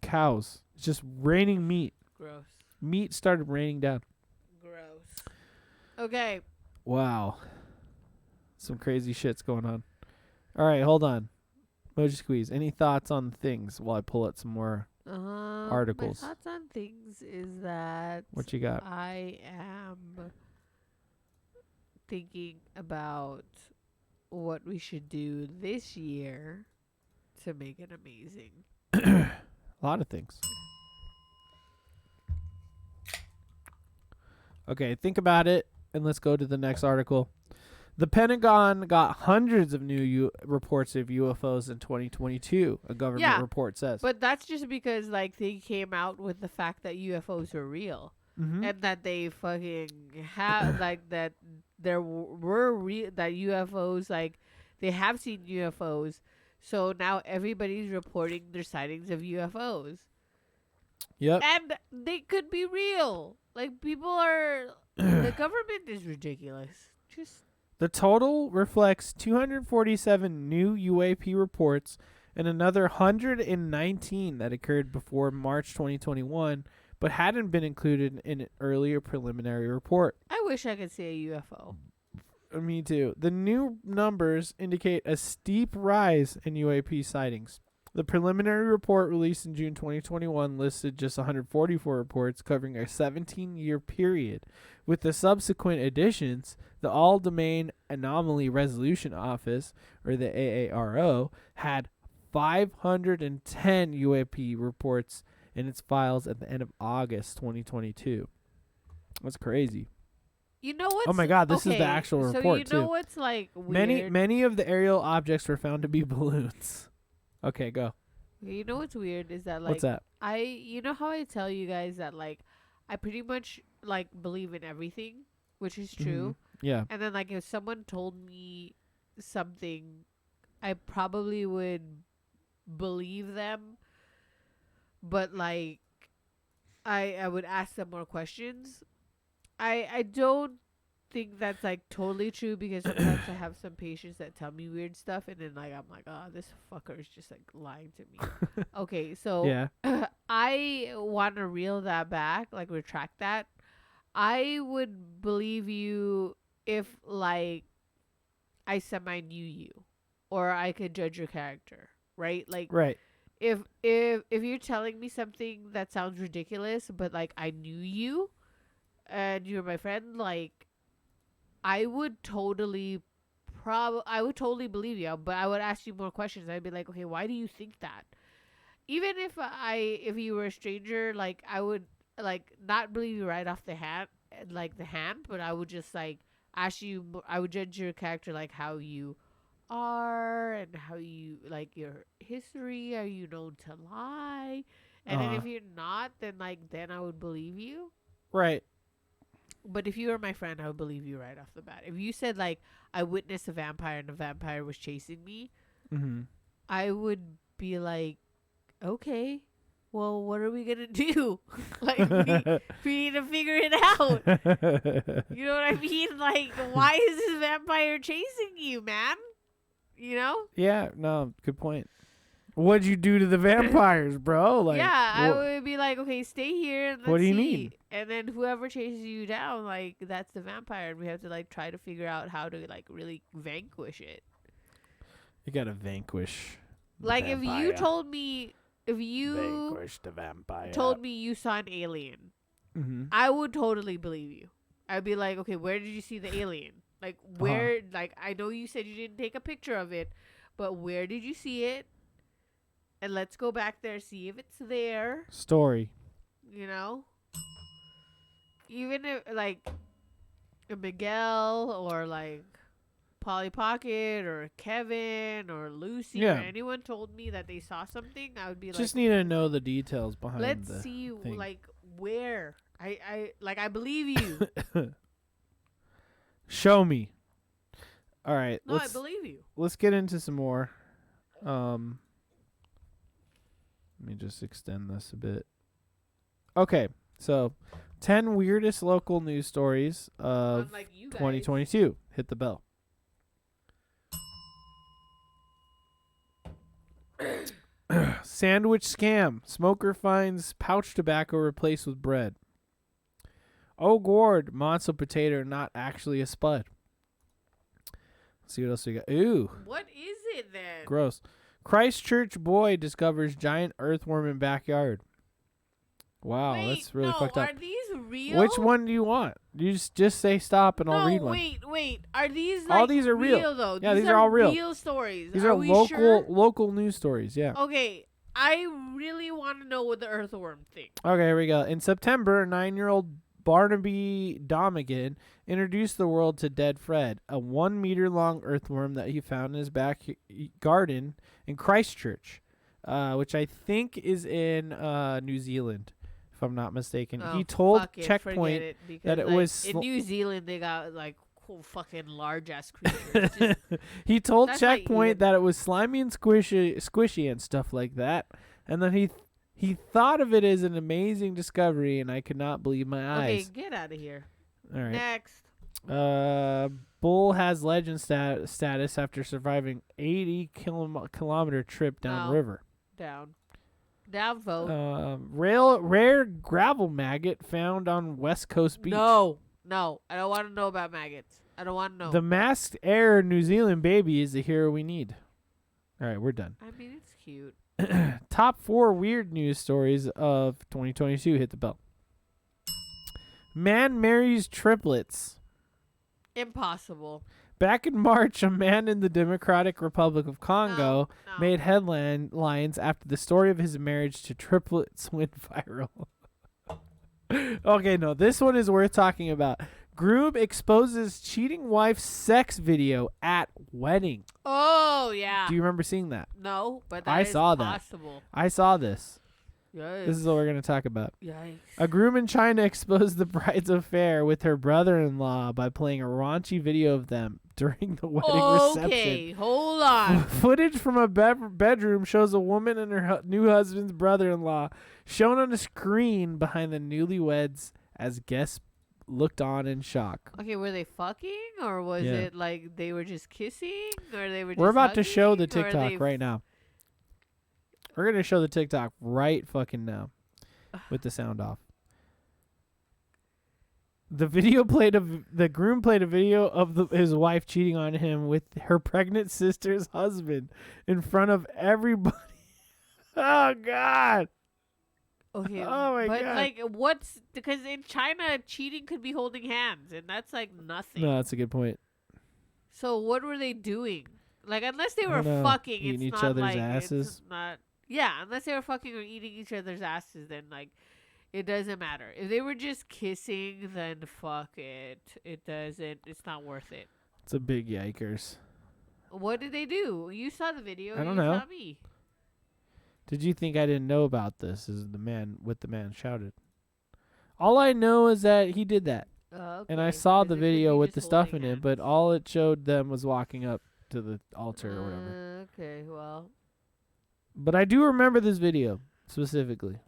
C: Cows. It's just raining meat.
B: Gross.
C: Meat started raining down.
B: Gross. Okay.
C: Wow. Some crazy shit's going on. All right, hold on. Mochi Squeeze, any thoughts on things while I pull out some more articles?
B: My thoughts on things is that
C: What you got?
B: I am thinking about what we should do this year to make it amazing.
C: A lot of things. Okay, think about it, and let's go to the next article. The Pentagon got hundreds of new reports of UFOs in 2022, a government report says.
B: But that's just because, like, they came out with the fact that UFOs are real.
C: Mm-hmm.
B: And that they fucking have, like, that there were that UFOs, like, they have seen UFOs. So now everybody's reporting their sightings of UFOs.
C: Yep.
B: And they could be real. Like, people are, the government is ridiculous. Just.
C: The total reflects 247 new UAP reports and another 119 that occurred before March 2021, but hadn't been included in an earlier preliminary report.
B: I wish I could see a UFO.
C: Me too. The new numbers indicate a steep rise in UAP sightings. The preliminary report released in June 2021 listed just 144 reports covering a 17-year period. With the subsequent additions, the All-Domain Anomaly Resolution Office, or the AARO, had 510 UAP reports in its files at the end of August 2022. That's crazy.
B: You know what's...
C: Oh my God, this is the actual report,
B: So you know
C: too.
B: what's, like, weird?
C: Many of the aerial objects were found to be balloons. Okay, go.
B: You know what's weird is that, like...
C: What's that?
B: You know how I tell you guys that, like, I pretty much, like, believe in everything, which is true.
C: Yeah.
B: And then, like, if someone told me something, I probably would believe them. But, like, I would ask them more questions. I don't think that's, like, totally true, because sometimes I have some patients that tell me weird stuff, and then, like, I'm like, oh, this fucker is just, like, lying to me. Okay, so
C: Yeah.
B: I want to reel that back, like, retract that. I would believe you if, like, I semi knew you, or I could judge your character, right? Like,
C: Right.
B: if you're telling me something that sounds ridiculous, but, like, I knew you and you're my friend, like, I would totally believe you, but I would ask you more questions. I'd be like, okay, why do you think that? Even if you were a stranger, like, I would, like, not believe you right off the hand, but I would just, like, ask you. I would judge your character, like, how you are and how you, like, your history. Are you known to lie? And then if you're not, then I would believe you.
C: Right.
B: But if you were my friend, I would believe you right off the bat. If you said, like, I witnessed a vampire and the vampire was chasing me, I would be like, okay, well, what are we gonna do? Like, we need to figure it out. You know what I mean? Like, why is this vampire chasing you, man? You know?
C: Yeah, no, good point. What'd you do to the vampires, bro? Like,
B: yeah, I would be like, okay, stay here and let's
C: What do you
B: see.
C: mean?
B: And then whoever chases you down, like, that's the vampire, and we have to, like, try to figure out how to, like, really vanquish it.
C: You gotta vanquish. the
B: Like, if you
C: vampire.
B: told me if you
C: Vanquish the vampire.
B: told me you saw an alien,
C: Mm-hmm.
B: I would totally believe you. I'd be like, okay, where did you see the alien? Like, where? Like, I know you said you didn't take a picture of it, but where did you see it? And let's go back there, see if it's there.
C: Story.
B: You know, even if like Miguel or like Polly Pocket or Kevin or Lucy
C: Yeah.
B: or anyone told me that they saw something, I would be like,
C: Just need to know the details behind
B: let's
C: the
B: see
C: thing.
B: like where. I believe you.
C: Show me. All right.
B: No, I believe you.
C: Let's get into some more. Let me just extend this a bit. Okay, so 10 weirdest local news stories of
B: Unlike you guys.
C: 2022. Hit the bell. Sandwich scam. Smoker finds pouch tobacco replaced with bread. Oh, gourd. Monster potato not actually a spud. Let's see what else we got. Ooh.
B: What is it then?
C: Gross. Christchurch boy discovers giant earthworm in backyard. Wow,
B: Wait,
C: that's really
B: no,
C: fucked up.
B: Are these real?
C: Which one do you want? You just say stop and I'll read one.
B: Wait. Are these like
C: All these are real.
B: though?
C: Yeah, these are all real.
B: Real stories.
C: These are
B: we
C: local
B: sure?
C: local news stories, yeah.
B: Okay, I really want to know what the earthworm thing.
C: Okay, here we go. In September, 9-year-old Barnaby Domigan introduced the world to Dead Fred, a 1-meter-long earthworm that he found in his back garden in Christchurch, which I think is in New Zealand, if I'm not mistaken.
B: Oh,
C: He told
B: fuck it,
C: Checkpoint
B: forget it, because,
C: that it
B: like,
C: was
B: in New Zealand. They got like cool fucking large ass creatures. Just,
C: he told
B: That's not
C: Checkpoint
B: even-
C: that it was slimy and squishy and stuff like that, and then he thought of it as an amazing discovery, and I could not believe my
B: okay,
C: eyes.
B: get out of here.
C: All right.
B: Next.
C: Bull has legend status after surviving 80-kilometer trip down
B: No.
C: river.
B: Down vote.
C: Rare gravel maggot found on West Coast beach.
B: No, I don't want to know about maggots. I don't want to know.
C: The masked air New Zealand baby is the hero we need. All right, we're done.
B: I mean, it's cute.
C: Top 4 weird news stories of 2022. Hit the bell. Man marries triplets.
B: Impossible.
C: Back in March, a man in the Democratic Republic of Congo
B: No.
C: made headlines after the story of his marriage to triplets went viral. Okay, no, this one is worth talking about. Groom exposes cheating wife's sex video at wedding.
B: Oh yeah.
C: Do you remember seeing that?
B: No, but
C: I
B: that is
C: saw that.
B: possible.
C: I saw this.
B: Yikes.
C: This is what we're going to talk about.
B: Yikes.
C: A groom in China exposed the bride's affair with her brother-in-law by playing a raunchy video of them during the wedding reception.
B: Okay, hold on.
C: Footage from a bedroom shows a woman and her new husband's brother-in-law shown on a screen behind the newlyweds as guests looked on in shock.
B: Okay, were they fucking, or was
C: Yeah.
B: it like they were just kissing, or they were?
C: We're
B: just
C: about to show the
B: hugging, or
C: TikTok
B: they
C: right now. We're going to show the TikTok right fucking now with the sound off. The groom played a video of his wife cheating on him with her pregnant sister's husband in front of everybody. Oh God.
B: Okay,
C: Oh my
B: but
C: God.
B: like, what's because in China cheating could be holding hands, and that's like nothing.
C: No, that's a good point.
B: So what were they doing? Like, unless they
C: I
B: were
C: don't know.
B: fucking,
C: Eating
B: it's
C: each
B: not
C: other's
B: like
C: asses?
B: It's not. Yeah, unless they were fucking or eating each other's asses, then like, it doesn't matter. If they were just kissing, then fuck it. It doesn't. It's not worth it.
C: It's a big yikers.
B: What did they do? You saw the video.
C: I don't
B: you
C: know.
B: Saw me.
C: Did you think I didn't know about this? Is the man shouted. All I know is that he did that. And I
B: Okay,
C: saw
B: 'cause
C: the
B: it could be
C: video with the
B: just
C: stuff
B: holding
C: in it, but
B: hands.
C: all it showed them was walking up to the altar or whatever.
B: Okay, well,
C: But I do remember this video specifically.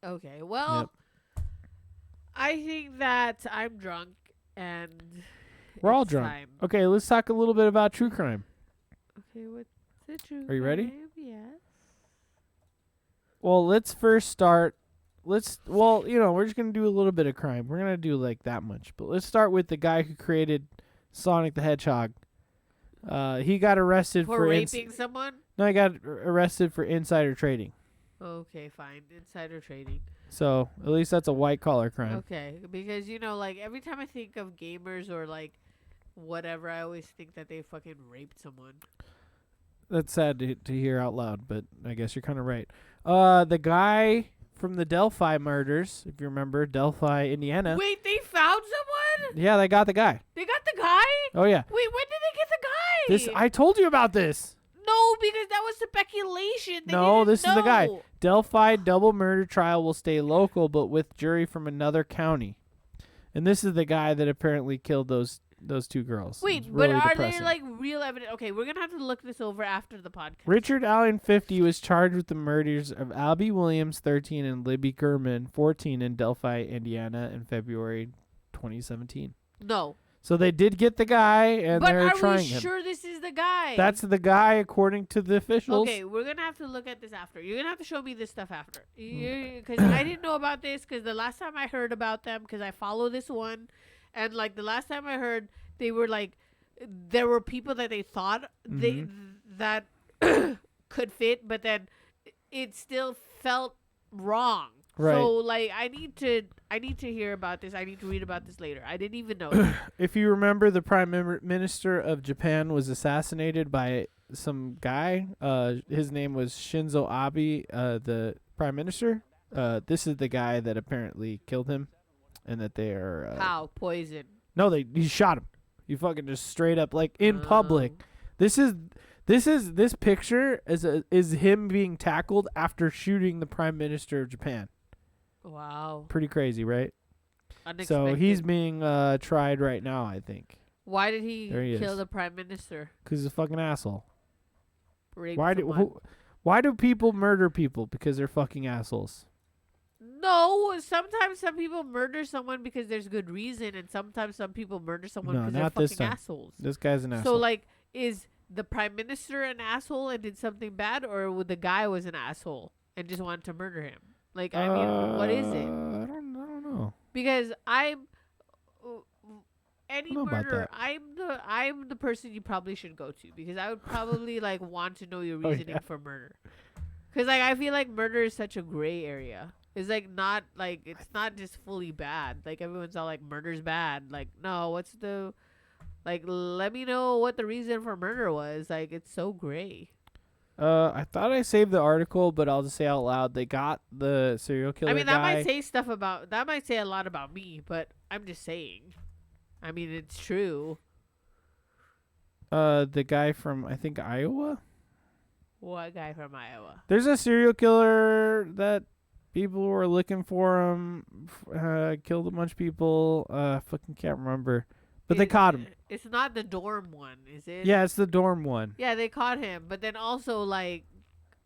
B: okay, well. I think that I'm drunk and
C: We're all
B: it's
C: drunk.
B: time.
C: Okay, let's talk a little bit about true crime.
B: Okay, what's the true
C: Are you ready?
B: crime? Yes.
C: Well, let's first start. We're just going to do a little bit of crime. We're going to do like that much. But let's start with the guy who created Sonic the Hedgehog. He got arrested
B: For
C: for
B: raping someone?
C: No, he got arrested for insider trading.
B: Okay, fine. Insider trading.
C: So at least that's a white collar crime.
B: Okay, because like every time I think of gamers or like whatever, I always think that they fucking raped someone.
C: That's sad to hear out loud, but I guess you're kind of right. The guy from the Delphi murders, if you remember, Delphi, Indiana.
B: Wait, they found someone?
C: Yeah, they got the guy.
B: They got the guy?
C: Oh yeah.
B: Wait, when did they get the guy?
C: I told you about this.
B: No, because that was speculation.
C: No, this is the guy. Delphi double murder trial will stay local, but with jury from another county. And this is the guy that apparently killed those two girls.
B: Wait,
C: It's really
B: but are
C: depressing.
B: there like real evidence? Okay, we're gonna have to look this over after the podcast.
C: Richard Allen, 50, was charged with the murders of Albie Williams, 13, and Libby Gurman, 14, in Delphi, Indiana, in February 2017.
B: No,
C: So they did get the guy, and
B: but
C: they're
B: are
C: trying
B: we
C: him.
B: sure this is the guy?
C: That's the guy, according to the officials.
B: Okay, we're gonna have to look at this after. You're gonna have to show me this stuff after,
C: Hmm.
B: because I didn't know about this. Because the last time I heard about them, because I follow this one, and like the last time I heard, they were like, there were people that they thought that could fit, but then it still felt wrong.
C: Right.
B: So like, I need to hear about this. I need to read about this later. I didn't even know.
C: If you remember, the Prime Minister of Japan was assassinated by some guy. His name was Shinzo Abe, the Prime Minister. This is the guy that apparently killed him, and that they are...
B: How? Poison.
C: No, he shot him. He fucking just straight up, like, in public. This picture is him being tackled after shooting the Prime Minister of Japan.
B: Wow.
C: Pretty crazy, right?
B: Unexpected.
C: So he's being tried right now, I think.
B: Why did he
C: There he
B: kill
C: is.
B: the prime minister?
C: Because he's a fucking asshole.
B: Rape
C: Why do people murder people? Because they're fucking assholes.
B: No, sometimes some people murder someone because there's good reason, and sometimes some people murder someone
C: No,
B: because they're
C: not this
B: fucking
C: time.
B: assholes.
C: This guy's an asshole.
B: So, like, is the prime minister an asshole and did something bad, or would the guy was an asshole and just wanted to murder him? Like, I mean, what is it?
C: I don't know.
B: Because any
C: I don't know about
B: murder,
C: that.
B: I'm the person you probably should go to, because I would probably like want to know your
C: Oh,
B: reasoning
C: yeah.
B: for murder. Because like I feel like murder is such a gray area. It's like not like it's not just fully bad. Like everyone's all like murder's bad. Like no, what's the like? Let me know what the reason for murder was. Like it's so gray.
C: I thought I saved the article, but I'll just say out loud. They got the serial killer
B: I mean, that
C: guy.
B: might say a lot about me, but I'm just saying. I mean, it's true.
C: The guy from, I think, Iowa?
B: What guy from Iowa?
C: There's a serial killer that people were looking for him. Killed a bunch of people. Fucking can't remember. But they caught him.
B: It's not the dorm one, is it?
C: Yeah, it's the dorm one.
B: Yeah, they caught him. But then also, like,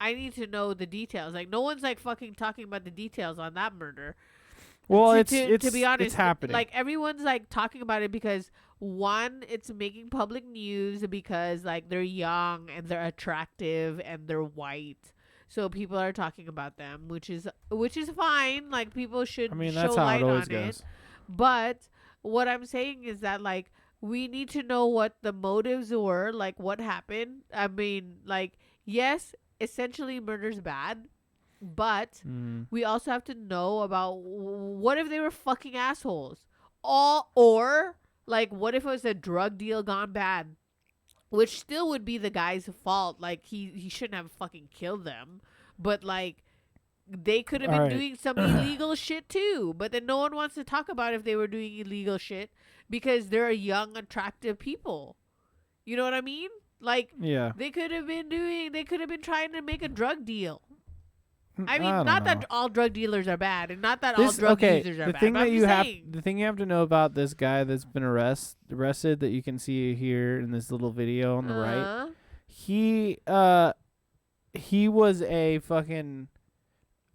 B: I need to know the details. Like, no one's, like, fucking talking about the details on that murder.
C: Well,
B: to be honest,
C: it's happening.
B: Like, everyone's, like, talking about it because, one, it's making public news because, like, they're young and they're attractive and they're white. So people are talking about them, which is fine. Like, people should
C: that's
B: show
C: how
B: light
C: it always
B: on it.
C: goes.
B: But what I'm saying is that, like, we need to know what the motives were, like, what happened. I mean, like, yes, essentially murder's bad, but we also have to know about what if they were fucking assholes? Or, like, what if it was a drug deal gone bad? Which still would be the guy's fault. Like, he shouldn't have fucking killed them. But, like, they could have been doing some illegal shit too, but then no one wants to talk about if they were doing illegal shit because they're young, attractive people. You know what I mean? Like,
C: Yeah.
B: they could have been trying to make a drug deal. I mean,
C: don't
B: not
C: know.
B: that all drug dealers are bad, and not that all drug users are
C: the
B: bad.
C: thing
B: But
C: that
B: I'm
C: you
B: just
C: have,
B: saying.
C: the thing you have to know about this guy that's been arrested that you can see here in this little video on the right, he was a fucking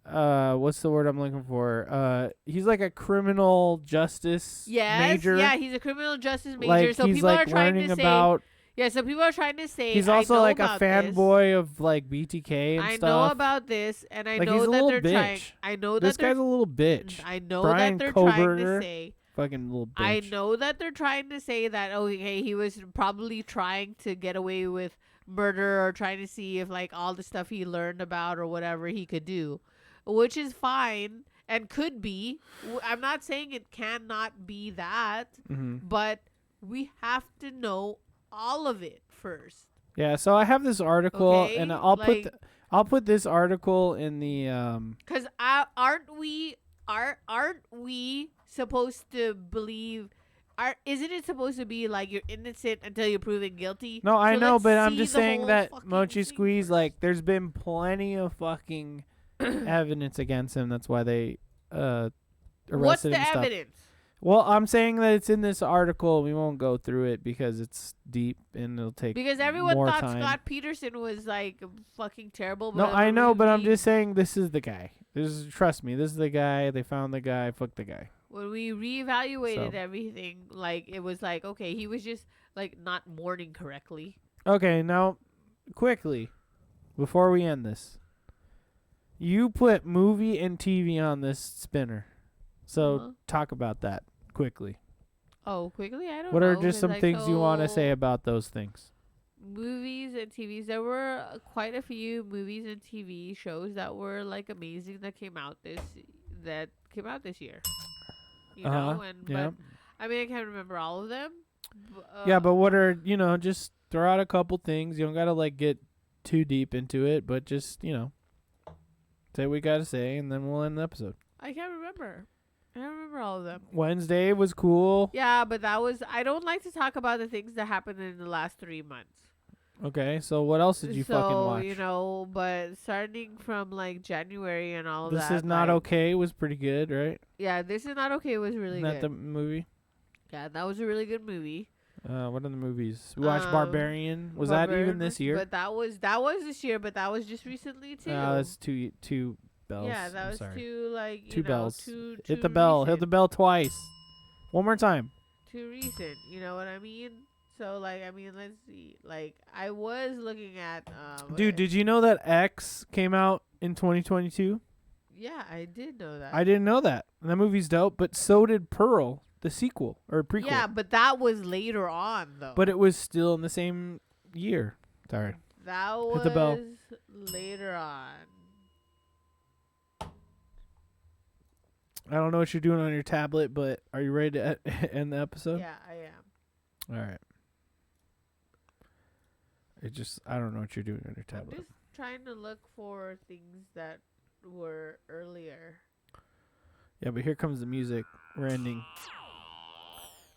C: what's the word I'm looking for? He's like a criminal justice major.
B: Yeah, he's a criminal justice major.
C: Like,
B: So
C: he's
B: people
C: like
B: are trying
C: learning
B: to say,
C: about.
B: yeah. So people are trying to say
C: He's
B: I
C: also
B: know
C: like a
B: about this.
C: fanboy of like BTK and
B: I
C: stuff.
B: know about this, and I
C: Like,
B: know
C: he's a
B: that
C: little
B: they're trying.
C: bitch.
B: I know
C: This
B: that they're.
C: guy's a little bitch.
B: I know
C: Brian
B: that they're trying
C: Kohberger.
B: to say.
C: Fucking little bitch.
B: I know that they're trying to say that okay, he was probably trying to get away with murder or trying to see if like all the stuff he learned about or whatever he could do, which is fine and could be. I'm not saying it cannot be that, but we have to know all of it first.
C: Yeah, so I have this article,
B: Okay,
C: and I'll
B: like-
C: I'll put this article in the
B: Because aren't we supposed to believe? Isn't it supposed to be like you're innocent until you're proven guilty?
C: No, I
B: So
C: know,
B: let's
C: but I'm
B: see
C: just
B: the
C: saying
B: whole
C: that
B: fucking
C: Mochi
B: thing
C: Squeeze,
B: first.
C: like, there's been plenty of fucking evidence against him. That's why they arrested
B: What's
C: him
B: the
C: and stuff.
B: evidence?
C: Well, I'm saying that it's in this article. We won't go through it because it's deep and it'll take
B: Because everyone
C: more
B: thought
C: time.
B: Scott Peterson was like fucking terrible.
C: No,
B: but
C: I know, but I'm
B: really-
C: just saying this is the guy. Trust me, this is the guy. They found the guy. Fuck the guy.
B: when we reevaluated
C: So.
B: everything, like it was like okay, he was just like not mourning correctly.
C: Okay, now, quickly, before we end this, you put movie and TV on this spinner. So
B: Uh-huh.
C: talk about that quickly.
B: Oh, quickly, I don't
C: What
B: know.
C: are just
B: 'cause,
C: some
B: like,
C: things you want to
B: so
C: say about those things?
B: movies and TVs? There were quite a few movies and TV shows that were like amazing that came out this year. You know, and
C: Yeah.
B: but I mean I can't remember all of them.
C: Yeah, but what are, just throw out a couple things. You don't got to, like, get too deep into it, but just, say what we got to say, and then we'll end the episode.
B: I can't remember. I don't remember all of them.
C: Wednesday was cool.
B: Yeah, but I don't like to talk about the things that happened in the last 3 months.
C: Okay, so what else did you fucking watch?
B: But starting from like January and all of
C: This
B: that.
C: Is Not
B: like,
C: Okay was pretty good, right?
B: Yeah, This Is Not Okay was really
C: Isn't that the
B: good.
C: movie?
B: Yeah, that was a really good movie.
C: What are the movies? We watched Barbarian. Was that even this year?
B: But that was this year, but that was just recently too.
C: That's two bells.
B: Yeah, that
C: I'm
B: was
C: sorry.
B: too like
C: Two bells.
B: Too
C: Hit the bell.
B: recent.
C: Hit the bell twice. One more time.
B: Too recent. You know what I mean? So like I mean, let's see. Like I was looking at
C: Dude, did you know that X came out in 2022?
B: Yeah, I did know that.
C: I didn't know that. And that movie's dope, but so did Pearl, the sequel or prequel.
B: Yeah, but that was later on though.
C: But it was still in the same year. Sorry.
B: that was
C: Hit the bell.
B: later on.
C: I don't know what you're doing on your tablet, but are you ready to end the episode?
B: Yeah, I am.
C: All right. I don't know what you're doing on your
B: I'm
C: tablet.
B: just trying to look for things that were earlier.
C: Yeah, but here comes the music. We're ending.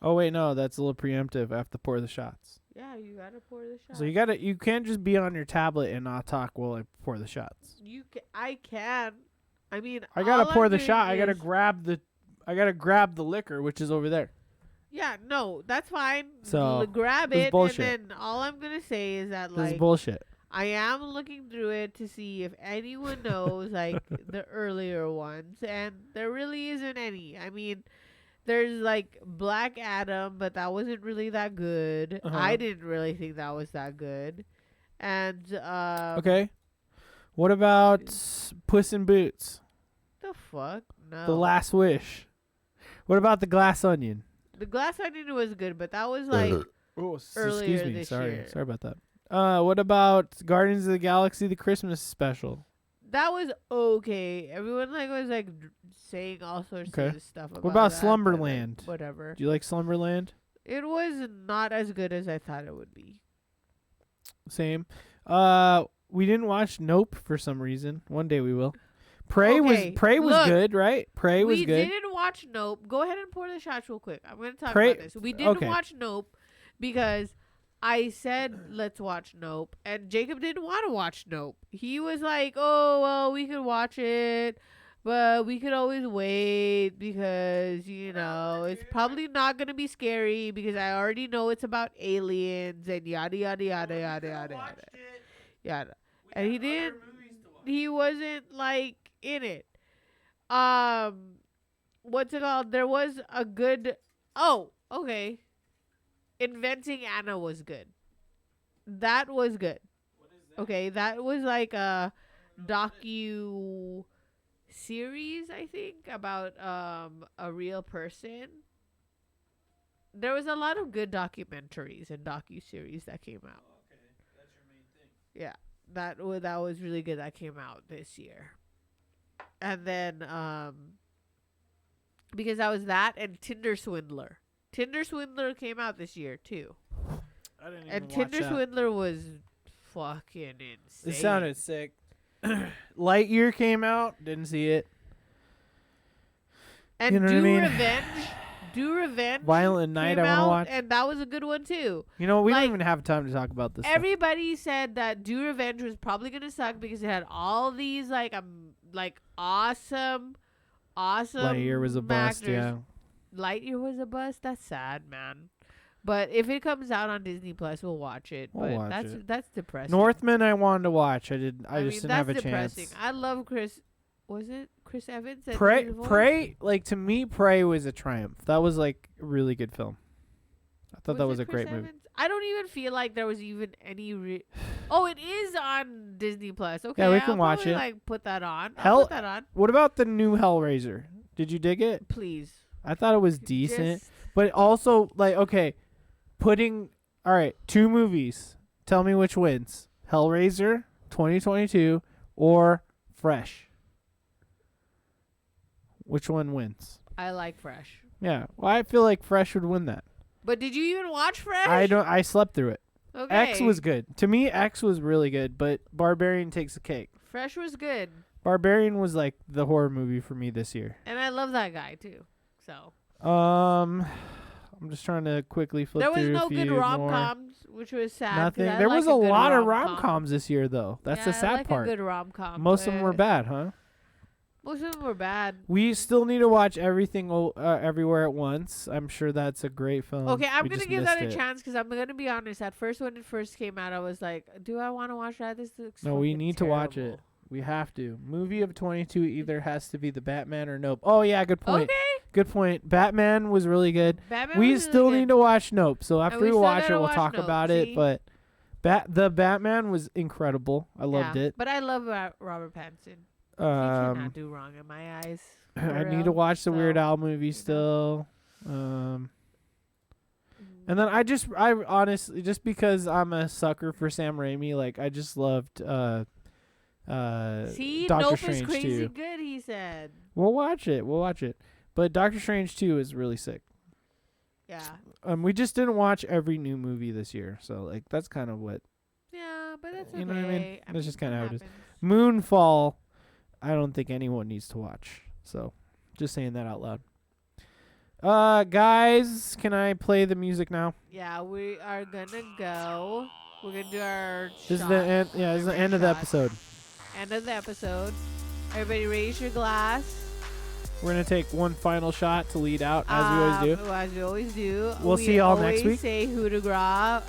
C: Oh wait, no, that's a little preemptive. I have to pour the shots.
B: Yeah, you gotta pour the shot.
C: So you can't just be on your tablet and not talk while I pour the shots.
B: I can. I mean,
C: I gotta
B: all
C: pour
B: I'm
C: the
B: doing
C: shot. I gotta
B: is-
C: grab the liquor, which is over there.
B: Yeah, no, that's fine.
C: So,
B: grab
C: this is
B: it,
C: bullshit.
B: and then all I'm gonna say is that
C: This is
B: like
C: bullshit.
B: I am looking through it to see if anyone knows like the earlier ones, and there really isn't any. I mean, there's like Black Adam, but that wasn't really that good.
C: Uh-huh.
B: I didn't really think that was that good. And
C: Okay. What about Puss in Boots?
B: the fuck? No.
C: The Last Wish. What about The Glass Onion?
B: The Glass Onion was good, but that was like
C: Oh,
B: earlier
C: excuse me.
B: this
C: Sorry.
B: year.
C: Sorry about that. What about Guardians of the Galaxy, the Christmas special?
B: that was okay. Everyone like was like saying all sorts
C: Okay.
B: of stuff about
C: What about
B: that, but, like,
C: Slumberland?
B: whatever.
C: Do you like Slumberland?
B: It was not as good as I thought it would be.
C: Same. We didn't watch Nope for some reason. One day we will. Prey
B: Okay,
C: was
B: look,
C: good, right? Prey was
B: We
C: good.
B: didn't watch Nope. Go ahead and pour the shots real quick. I'm going to talk
C: Prey-
B: about this. We didn't
C: okay.
B: watch Nope because I said let's watch Nope, and Jacob didn't want to watch Nope. He was like, "Oh well, we could watch it, but we could always wait because it's probably not gonna be scary because I already know it's about aliens and yada yada yada yada yada yada yada." And he didn't. He wasn't like in it. What's it called? There was a good. Oh, okay. Inventing Anna was good. That was good. Okay, that was like a docu series, I think, about a real person. There was a lot of good documentaries and docu series that came out. Yeah, that was really good. That came out this year, and then because that was that and Tinder Swindler. Tinder Swindler came out this year too,
C: I didn't even
B: and
C: watch
B: Tinder
C: that.
B: Swindler was fucking insane.
C: It sounded sick. Lightyear came out. Didn't see it.
B: And
C: You know what I
B: Do
C: mean?
B: Revenge. Do Revenge.
C: Violent Night,
B: came
C: I want to
B: out,
C: watch.
B: and that was a good one too.
C: You know, we
B: like,
C: don't even have time to talk about this stuff.
B: Everybody said that Do Revenge was probably gonna suck because it had all these like awesome
C: Lightyear was a bust,
B: actors.
C: yeah.
B: Lightyear was a bust. That's sad, man. But if it comes out on Disney Plus, we'll watch it.
C: We'll
B: But
C: watch it.
B: that's depressing.
C: Northman, I wanted to watch. I just
B: mean,
C: didn't have a
B: that's depressing.
C: chance.
B: I love Chris. Was it Chris Evans? that
C: Prey,
B: did his voice?
C: Prey, like to me, Prey was a triumph. That was like a really good film. I thought that was
B: it
C: a
B: Chris
C: great movie.
B: Evans? I don't even feel like there was even any. Oh, it is on Disney Plus. Okay,
C: Yeah, we can
B: I'll
C: watch
B: probably,
C: it.
B: Like put that on.
C: Hell-
B: I'll put that on,
C: What about the new Hellraiser? Did you dig it?
B: please.
C: I thought it was decent,
B: Just-
C: but also like okay, all right, 2 movies. Tell me which wins: Hellraiser 2022 or Fresh. Which one wins?
B: I like Fresh.
C: Yeah, well, I feel like Fresh would win that.
B: But did you even watch Fresh?
C: I slept through it.
B: Okay.
C: X was good. To me, X was really good, but Barbarian takes the cake.
B: Fresh was good,
C: Barbarian was like the horror movie for me this year.
B: and I love that guy too. So
C: I'm just trying to quickly flip
B: there was
C: through
B: no
C: a few
B: good
C: more.
B: rom-coms, which was sad. 'cause
C: Nothing.
B: I
C: There
B: like
C: was
B: a
C: a
B: good
C: lot of
B: rom-com.
C: rom-coms this year, though. That's the
B: Yeah,
C: sad
B: I like
C: part.
B: A good rom-com.
C: Most of them were
B: but
C: bad, huh?
B: Most of them were bad.
C: We still need to watch Everything Everywhere at Once. I'm sure that's a great film.
B: Okay, I'm
C: We
B: gonna
C: just
B: give that a
C: missed it.
B: chance because I'm gonna be honest. At first, when it first came out, I was like, "Do I want to watch that? This looks
C: No, we
B: fucking
C: need to watch it.
B: terrible."
C: We have to. Movie of 22 either has to be the Batman or Nope. Oh yeah, good point.
B: Okay,
C: Good point. Batman was really good.
B: Batman.
C: We
B: was
C: still
B: really
C: need
B: good.
C: to watch Nope. So after
B: we
C: we
B: still
C: watch it,
B: gotta
C: we'll
B: watch
C: talk
B: Nope,
C: about
B: see?
C: it. But the Batman was incredible. I loved
B: Yeah,
C: it.
B: But I love Robert Pattinson. He
C: Um,
B: cannot do wrong in my eyes.
C: I
B: for
C: need to
B: real.
C: watch the Weird
B: So,
C: Al movie
B: know.
C: still. And then I honestly, just because I'm a sucker for Sam Raimi, like I just loved
B: See,
C: Doctor
B: Nope
C: Strange
B: is crazy
C: 2.
B: good. He said,
C: We'll watch it. But Doctor Strange 2 is really sick.
B: "Yeah,
C: We just didn't watch every new movie this year, so like that's kind of what
B: yeah, but that's okay."
C: You know what I mean? That's just kinda
B: it
C: how it is.
B: happens.
C: Moonfall. I don't think anyone needs to watch. So, just saying that out loud. Guys, can I play the music now?
B: Yeah, we are gonna go. We're gonna do our.
C: This is the end. Yeah, this is the end of the episode.
B: End of the episode. Everybody, raise your glass.
C: We're gonna take one final shot to lead out, as we always do.
B: As we always do.
C: We'll see y'all next week.
B: We say coup de grace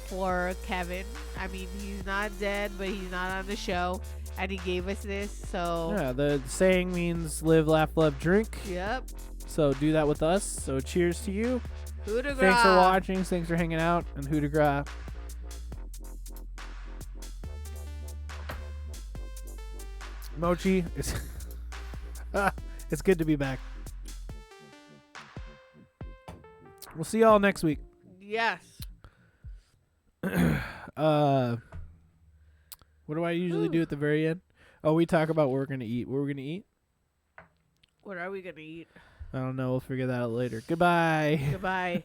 B: for Kevin. I mean, he's not dead, but he's not on the show, and he gave us this. So.
C: Yeah, the saying means live, laugh, love, drink.
B: Yep.
C: So do that with us. So cheers to you.
B: Coup de grace.
C: Thanks for watching. Thanks for hanging out. And coup de grace. Mochi, it's good to be back. We'll see y'all next week.
B: Yes.
C: What do I usually do at the very end? Oh, we talk about what we're gonna eat. What we're gonna eat?
B: What are we gonna eat?
C: I don't know. We'll figure that out later. Goodbye.
B: Goodbye.